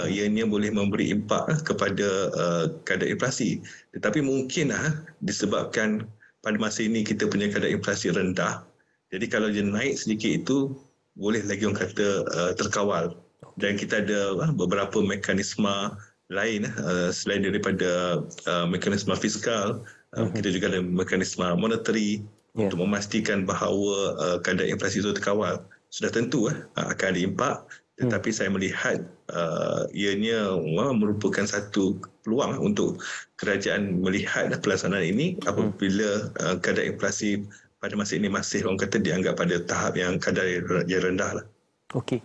ianya boleh memberi impak kepada kadar inflasi. Tetapi mungkin disebabkan pada masa ini kita punya kadar inflasi rendah, jadi kalau dia naik sedikit itu boleh lagi orang kata terkawal. Dan kita ada beberapa mekanisme lain selain daripada mekanisme fiskal, kita juga ada mekanisme monetary untuk memastikan bahawa kadar inflasi itu terkawal. Sudah tentu akan ada impak, tetapi saya melihat ianya merupakan satu peluang untuk kerajaan melihat pelaksanaan ini apabila kadar inflasi pada masa ini masih orang kata dianggap pada tahap yang kadar yang rendah lah. Okey.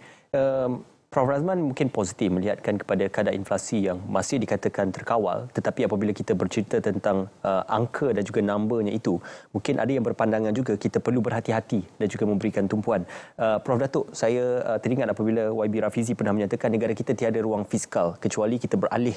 Prof Razman mungkin positif melihatkan kepada kadar inflasi yang masih dikatakan terkawal, tetapi apabila kita bercerita tentang angka dan juga numbernya itu, mungkin ada yang berpandangan juga kita perlu berhati-hati dan juga memberikan tumpuan. Prof Datuk, saya teringat apabila YB Rafizi pernah menyatakan negara kita tiada ruang fiskal kecuali kita beralih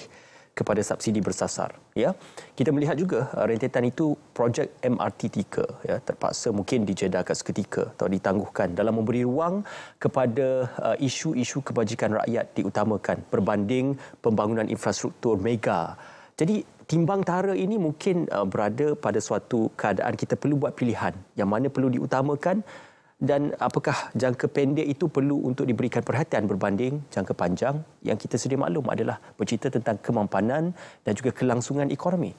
kepada subsidi bersasar. Ya, kita melihat juga rentetan itu projek MRT 3 terpaksa mungkin dijedahkan seketika atau ditangguhkan dalam memberi ruang kepada isu-isu kebajikan rakyat diutamakan berbanding pembangunan infrastruktur mega. Jadi timbang tara ini mungkin berada pada suatu keadaan kita perlu buat pilihan yang mana perlu diutamakan, dan apakah jangka pendek itu perlu untuk diberikan perhatian berbanding jangka panjang yang kita sedia maklum adalah bercerita tentang kemampanan dan juga kelangsungan ekonomi.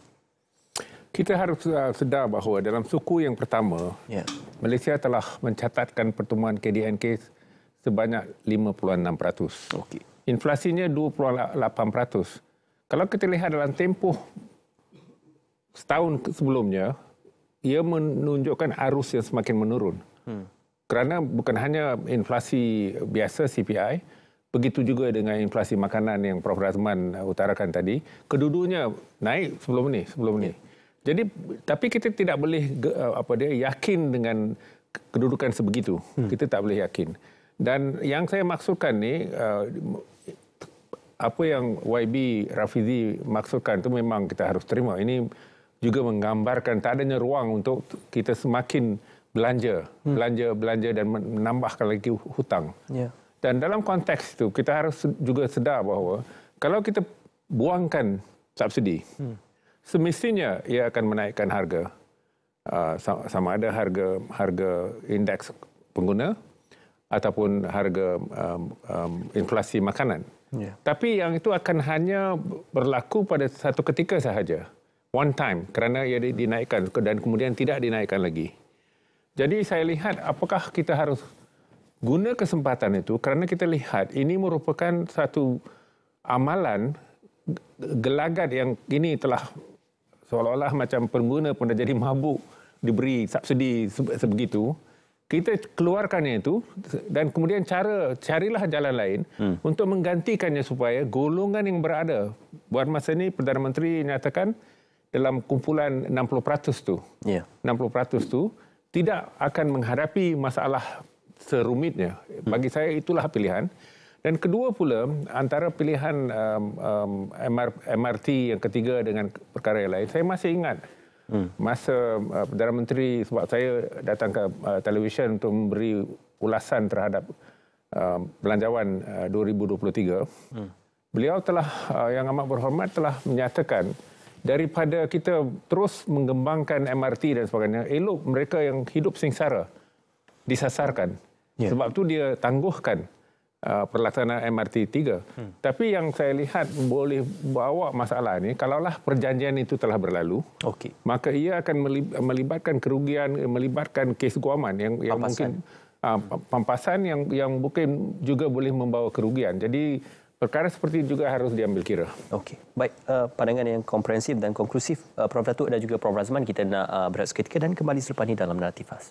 Kita harus sedar bahawa dalam suku yang pertama, Malaysia telah mencatatkan pertumbuhan KDNK sebanyak 5.6%. Okey. Inflasinya 2.8%. Kalau kita lihat dalam tempoh setahun sebelumnya, ia menunjukkan arus yang semakin menurun. Kerana bukan hanya inflasi biasa CPI, begitu juga dengan inflasi makanan yang Prof Razman utarakan tadi, kedua-duanya naik sebelum ni. Jadi tapi kita tidak boleh yakin dengan kedudukan sebegitu. Kita tak boleh yakin. Dan yang saya maksudkan ni, apa yang YB Rafizi maksudkan itu memang kita harus terima. Ini juga menggambarkan tak adanya ruang untuk kita semakin belanja dan menambahkan lagi hutang. Dan dalam konteks itu kita harus juga sedar bahawa kalau kita buangkan subsidi, semestinya ia akan menaikkan harga, sama ada harga indeks pengguna ataupun harga inflasi makanan. Tapi yang itu akan hanya berlaku pada satu ketika sahaja, one time, kerana ia dinaikkan dan kemudian tidak dinaikkan lagi. Jadi saya lihat apakah kita harus guna kesempatan itu kerana kita lihat ini merupakan satu amalan gelagat yang ini telah seolah-olah macam pengguna pun dah jadi mabuk diberi subsidi sebegitu. Kita keluarkannya itu dan kemudian carilah jalan lain untuk menggantikannya supaya golongan yang berada. Buat masa ini Perdana Menteri nyatakan dalam kumpulan 60% tu. 60% tu tidak akan menghadapi masalah serumitnya. Bagi saya itulah pilihan. Dan kedua pula, antara pilihan MRT yang ketiga dengan perkara yang lain, saya masih ingat masa Perdana Menteri, sebab saya datang ke televisyen untuk memberi ulasan terhadap Belanjawan 2023, beliau telah, yang amat berhormat, telah menyatakan daripada kita terus mengembangkan MRT dan sebagainya, elok mereka yang hidup sengsara disasarkan. Sebab tu dia tangguhkan pelaksanaan MRT 3. Tapi yang saya lihat boleh bawa masalah ini, kalaulah perjanjian itu telah berlalu, maka ia akan melibatkan kerugian, melibatkan kes guaman yang mungkin pampasan yang mungkin juga boleh membawa kerugian. Jadi perkara seperti itu juga harus diambil kira. Okey. Baik, pandangan yang komprehensif dan konklusif Prof. Datuk dan juga Prof. Razman. Kita nak berehat seketika dan kembali selepas ini dalam Naratif Khas.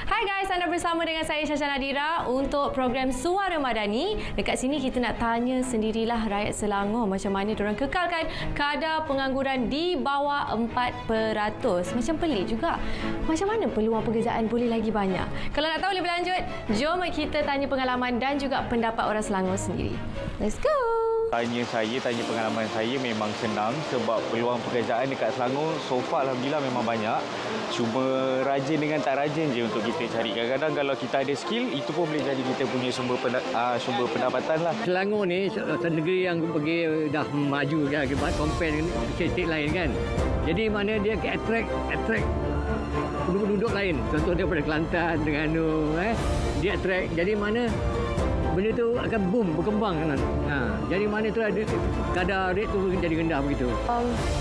Hai guys, anda bersama dengan saya Syasha Nadira untuk program Suara Madani. Dekat sini kita nak tanya sendirilah rakyat Selangor macam mana diorang kekalkan kadar pengangguran di bawah 4%. Macam pelik juga. Macam mana peluang pekerjaan boleh lagi banyak? Kalau nak tahu lebih lanjut, jom kita tanya pengalaman dan juga pendapat orang Selangor sendiri. Let's go! Tanya pengalaman saya memang senang sebab peluang pekerjaan dekat Selangor so far alhamdulillah memang banyak. Cuma rajin dengan tak rajin je untuk kita cari. Kadang-kadang kalau kita ada skill, itu pun boleh jadi kita punya sumber pendapatan lah. Selangor ni negeri yang pergi dah maju kan, compare dengan state lain kan. Jadi mana dia attract penduduk lain. Contoh daripada Kelantan dengan dia attract. Jadi mana benda tu akan boom, berkembang kan. Jadi mana tu ada kadar rate tu jadi rendah begitu.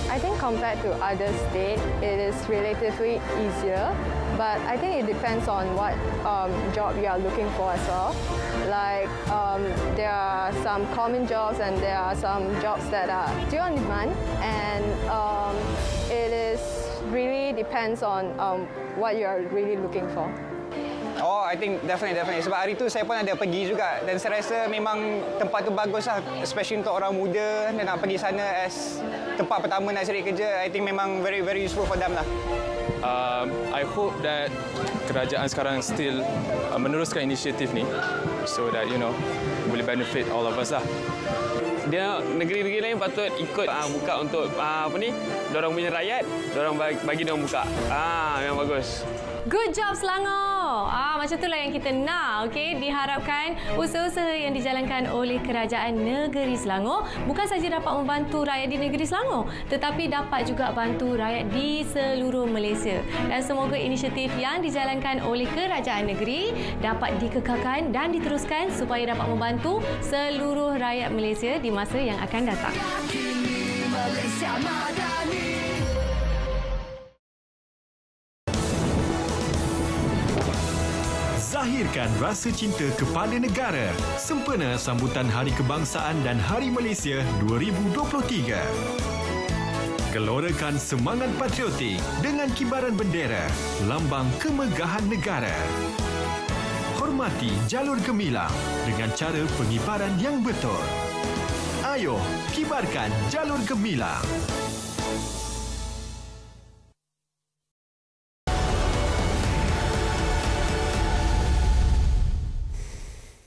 I think compared to other state, it is relatively easier. But I think it depends on what job you are looking for as well. Like there are some common jobs and there are some jobs that are still on demand, and it is really depends on what you are really looking for. Oh, I think definitely. Sebab hari tu saya pun ada pergi juga dan saya rasa memang tempat tu bagus lah. Especially untuk orang muda dan nak pergi sana as tempat pertama nak cari kerja. I think memang very useful for them lah. I hope that kerajaan sekarang still meneruskan inisiatif ni so that boleh benefit all of us lah. Dia negeri-negeri lain patut ikut buka untuk dorang punya rakyat, dorang bagi dorang buka. Memang bagus. Good job Selangor. Macam itulah yang kita nak. Okey, diharapkan usaha-usaha yang dijalankan oleh kerajaan negeri Selangor bukan saja dapat membantu rakyat di negeri Selangor, tetapi dapat juga bantu rakyat di seluruh Malaysia. Dan semoga inisiatif yang dijalankan oleh kerajaan negeri dapat dikekalkan dan diteruskan supaya dapat membantu seluruh rakyat Malaysia di masa yang akan datang. Zahirkan rasa cinta kepada negara sempena sambutan Hari Kebangsaan dan Hari Malaysia 2023. Gelorakan semangat patriotik dengan kibaran bendera, lambang kemegahan negara. Hormati jalur gemilang dengan cara pengibaran yang betul. Ayo, kibarkan jalur gemilang.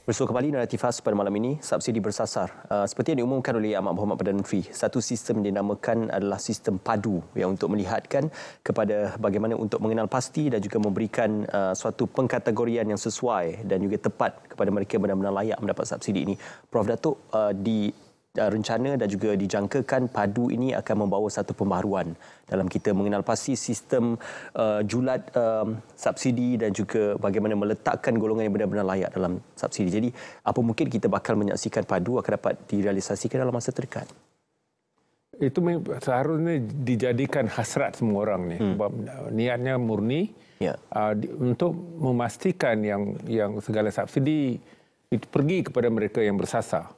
Bersua kembali Naratif Khas pada malam ini, subsidi bersasar. Seperti yang diumumkan oleh Amat Berhormat Perdana Menteri, satu sistem dinamakan adalah sistem padu yang untuk melihatkan kepada bagaimana untuk mengenal pasti dan juga memberikan suatu pengkategorian yang sesuai dan juga tepat kepada mereka benar-benar layak mendapat subsidi ini. Prof. Datuk, di rencana dan juga dijangkakan padu ini akan membawa satu pembaharuan dalam kita mengenal pasti sistem julat subsidi dan juga bagaimana meletakkan golongan yang benar-benar layak dalam subsidi. Jadi apa mungkin kita bakal menyaksikan padu akan dapat direalisasikan dalam masa terdekat? Itu seharusnya dijadikan hasrat semua orang ni. Sebab niatnya murni untuk memastikan yang segala subsidi itu pergi kepada mereka yang bersasar.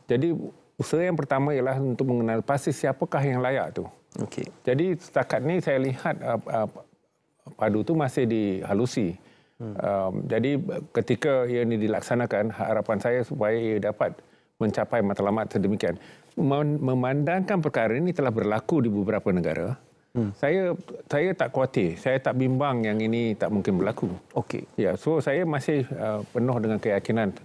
Jadi usaha yang pertama ialah untuk mengenal pasti siapakah yang layak tu. Okey. Jadi setakat ni saya lihat padu tu masih dihalusi. Jadi ketika ia ini dilaksanakan, harapan saya supaya ia dapat mencapai matlamat sedemikian. Memandangkan perkara ini telah berlaku di beberapa negara, saya tak khawatir, saya tak bimbang yang ini tak mungkin berlaku. Okey. Ya, so saya masih penuh dengan keyakinan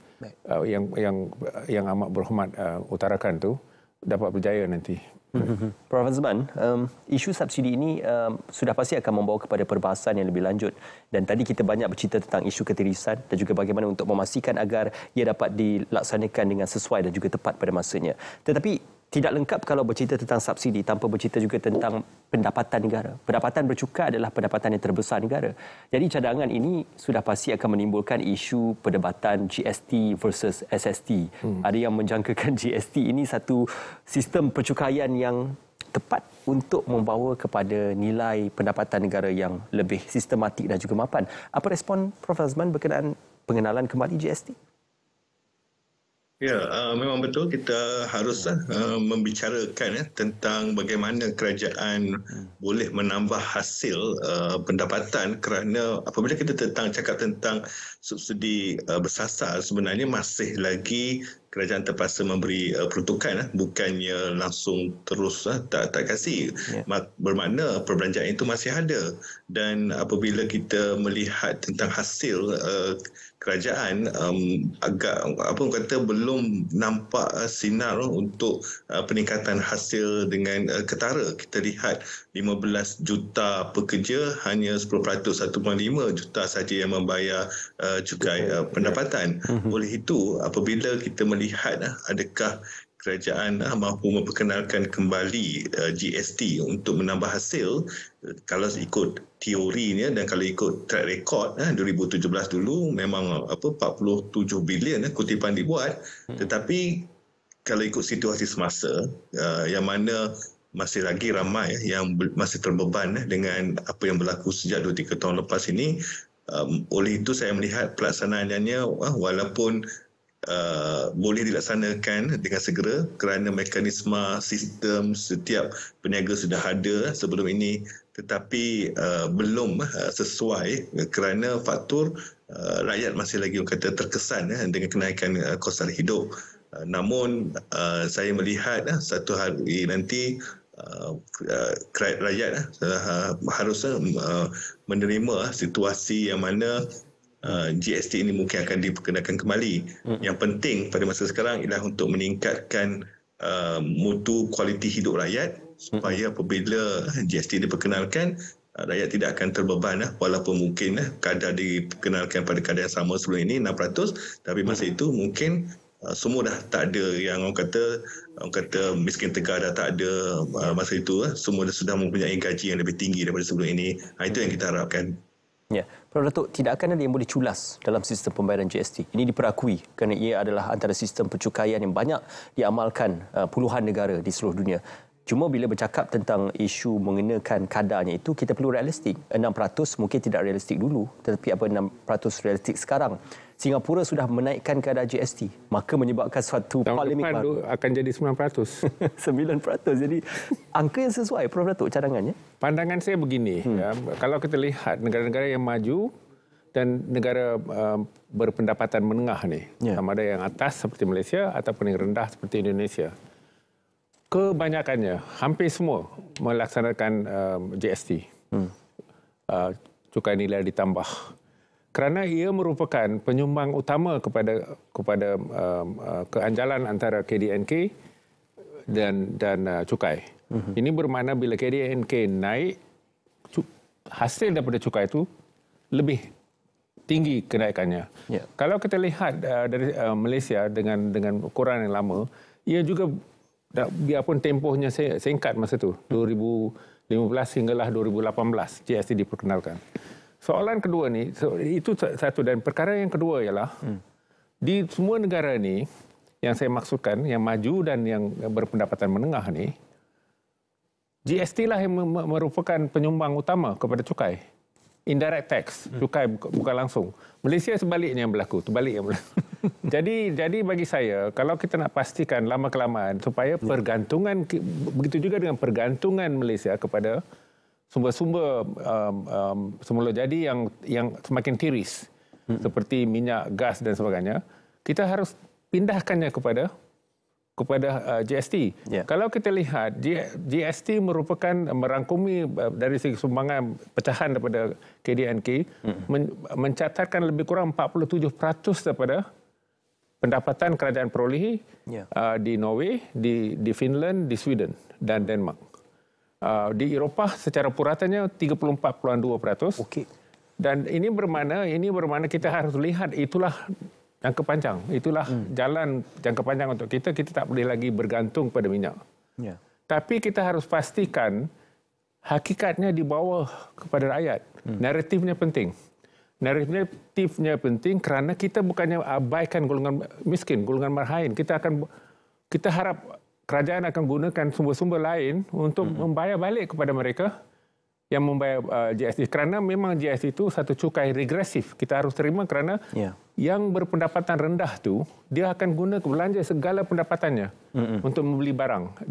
yang amat berhormat utarakan tu dapat berjaya nanti. Prof. Azman, isu subsidi ini sudah pasti akan membawa kepada perbahasan yang lebih lanjut, dan tadi kita banyak bercerita tentang isu ketirisan dan juga bagaimana untuk memastikan agar ia dapat dilaksanakan dengan sesuai dan juga tepat pada masanya. Tetapi tidak lengkap kalau bercerita tentang subsidi tanpa bercerita juga tentang pendapatan negara. Pendapatan bercukai adalah pendapatan yang terbesar negara. Jadi cadangan ini sudah pasti akan menimbulkan isu perdebatan GST versus SST. Ada yang menjangkakan GST ini satu sistem percukaian yang tepat untuk membawa kepada nilai pendapatan negara yang lebih sistematik dan juga mapan. Apa respon Prof. Azman berkenaan pengenalan kembali GST? Ya, memang betul kita harus membicarakan tentang bagaimana kerajaan boleh menambah hasil pendapatan, kerana apabila kita cakap tentang subsidi bersasar, sebenarnya masih lagi kerajaan terpaksa memberi peruntukan, bukannya langsung terus tak kasih. Bermakna perbelanjaan itu masih ada, dan apabila kita melihat tentang hasil kerajaan, agak belum nampak sinar untuk peningkatan hasil dengan ketara. Kita lihat 15 juta pekerja, hanya 10%, 1.5 juta saja yang membayar cukai pendapatan. Oleh itu, apabila kita melihat adakah kerajaan mahu memperkenalkan kembali GST untuk menambah hasil, kalau ikut teorinya dan kalau ikut track record 2017 dulu memang 47 bilion kutipan dibuat, tetapi kalau ikut situasi semasa yang mana masih lagi ramai yang masih terbeban dengan apa yang berlaku sejak 2-3 tahun lepas ini, oleh itu saya melihat pelaksanaannya walaupun boleh dilaksanakan dengan segera kerana mekanisme sistem setiap peniaga sudah ada sebelum ini, tetapi belum sesuai kerana faktor rakyat masih lagi terkesan dengan kenaikan kos tarikh hidup. Namun saya melihat satu hari nanti rakyat harus menerima situasi yang mana GST ini mungkin akan diperkenalkan kembali. Yang penting pada masa sekarang ialah untuk meningkatkan mutu kualiti hidup rakyat, supaya apabila GST diperkenalkan, rakyat tidak akan terbeban, walaupun mungkin kadar diperkenalkan pada kadar yang sama sebelum ini 600, tapi masa itu mungkin semua dah tak ada yang orang kata miskin tegar dah tak ada masa itu. Semua dah sudah mempunyai gaji yang lebih tinggi daripada sebelum ini. Itu yang kita harapkan. Ya, Prof. Datuk, tidak akan ada yang boleh culas dalam sistem pembayaran GST. Ini diperakui kerana ia adalah antara sistem percukaian yang banyak diamalkan puluhan negara di seluruh dunia. Cuma bila bercakap tentang isu mengenakan kadarnya itu, kita perlu realistik. 6% mungkin tidak realistik dulu, tetapi apa 6% realistik sekarang? Singapura sudah menaikkan kadar GST, maka menyebabkan suatu polemik baru. Akan jadi 9%. 9%. Jadi angka yang sesuai, Prof. Datuk, cadangannya? Pandangan saya begini, kalau kita lihat negara-negara yang maju dan negara berpendapatan menengah ni, sama ada yang atas seperti Malaysia ataupun yang rendah seperti Indonesia, kebanyakannya, hampir semua melaksanakan GST, cukai nilai ditambah, kerana ia merupakan penyumbang utama kepada keanjalan antara KDNK dan cukai. Ini bermakna bila KDNK naik, hasil daripada cukai itu lebih tinggi kenaikannya. Kalau kita lihat dari Malaysia dengan ukuran yang lama, ia juga biarpun tempohnya singkat masa tu, 2015 hinggalah 2018 GST diperkenalkan. Soalan kedua ni, itu satu, dan perkara yang kedua ialah di semua negara ni yang saya maksudkan, yang maju dan yang berpendapatan menengah ni, GST lah yang merupakan penyumbang utama kepada cukai. Indirect tax, cukai bukan langsung. Malaysia sebaliknya yang berlaku, Jadi bagi saya, kalau kita nak pastikan lama-kelamaan supaya pergantungan, begitu juga dengan pergantungan Malaysia kepada sumber-sumber semula jadi yang semakin tiris, seperti minyak, gas dan sebagainya, kita harus pindahkannya kepada GST. Kalau kita lihat, GST merupakan merangkumi dari segi sumbangan pecahan daripada KDNK, mencatatkan lebih kurang 47% daripada pendapatan kerajaan perolehi di Norway, di Finland, di Sweden dan Denmark. Di Eropah secara puratannya 34.2%. Dan ini bermakna kita harus lihat itulah jangka panjang. Itulah jalan jangka panjang untuk kita. Kita tak boleh lagi bergantung pada minyak. Tapi kita harus pastikan hakikatnya dibawa kepada rakyat. Naratifnya penting. Naratifnya penting kerana kita bukannya abaikan golongan miskin, golongan marhain. Kita harap kerajaan akan gunakan sumber-sumber lain untuk membayar balik kepada mereka yang membayar GST. Kerana memang GST itu satu cukai regresif. Kita harus terima kerana yang berpendapatan rendah tu dia akan guna belanja segala pendapatannya untuk membeli barang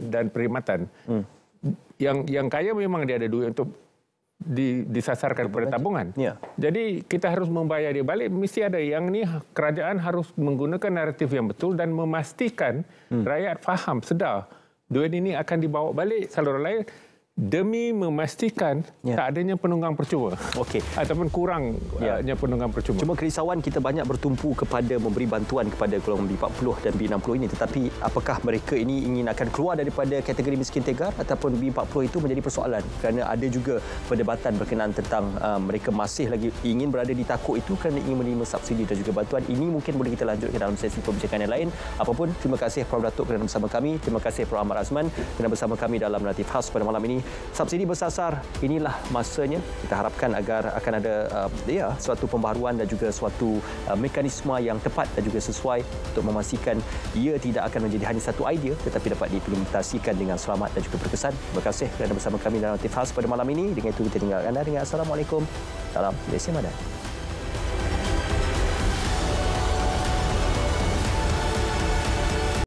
dan perkhidmatan. Yang kaya memang dia ada duit untuk disasarkan kepada tabungan. Jadi kita harus membayar dia balik. Mesti ada yang ni kerajaan harus menggunakan naratif yang betul dan memastikan rakyat faham, sedar duit ini akan dibawa balik saluran lain demi memastikan tak adanya penunggang percuma. Ataupun kurangnya penunggang percuma. Cuma kerisauan kita banyak bertumpu kepada memberi bantuan kepada golongan B40 dan B60 ini, tetapi apakah mereka ini ingin akan keluar daripada kategori miskin tegar ataupun B40 itu menjadi persoalan, kerana ada juga perdebatan berkenaan tentang mereka masih lagi ingin berada di takuk itu kerana ingin menerima subsidi dan juga bantuan. Ini mungkin boleh kita lanjutkan dalam sesi perbincangan yang lain. Apapun, terima kasih Prof. Datuk kerana bersama kami. Terima kasih Prof. Ahmad Azman kerana bersama kami dalam Naratif Khas pada malam ini. Subsidi bersasar, inilah masanya. Kita harapkan agar akan ada suatu pembaharuan dan juga suatu mekanisme yang tepat dan juga sesuai untuk memastikan ia tidak akan menjadi hanya satu idea tetapi dapat diimplementasikan dengan selamat dan juga berkesan. Terima kasih kerana bersama kami dalam Naratif Khas pada malam ini. Dengan itu kita tinggalkan anda dengan Assalamualaikum. Salam Malaysia Madani.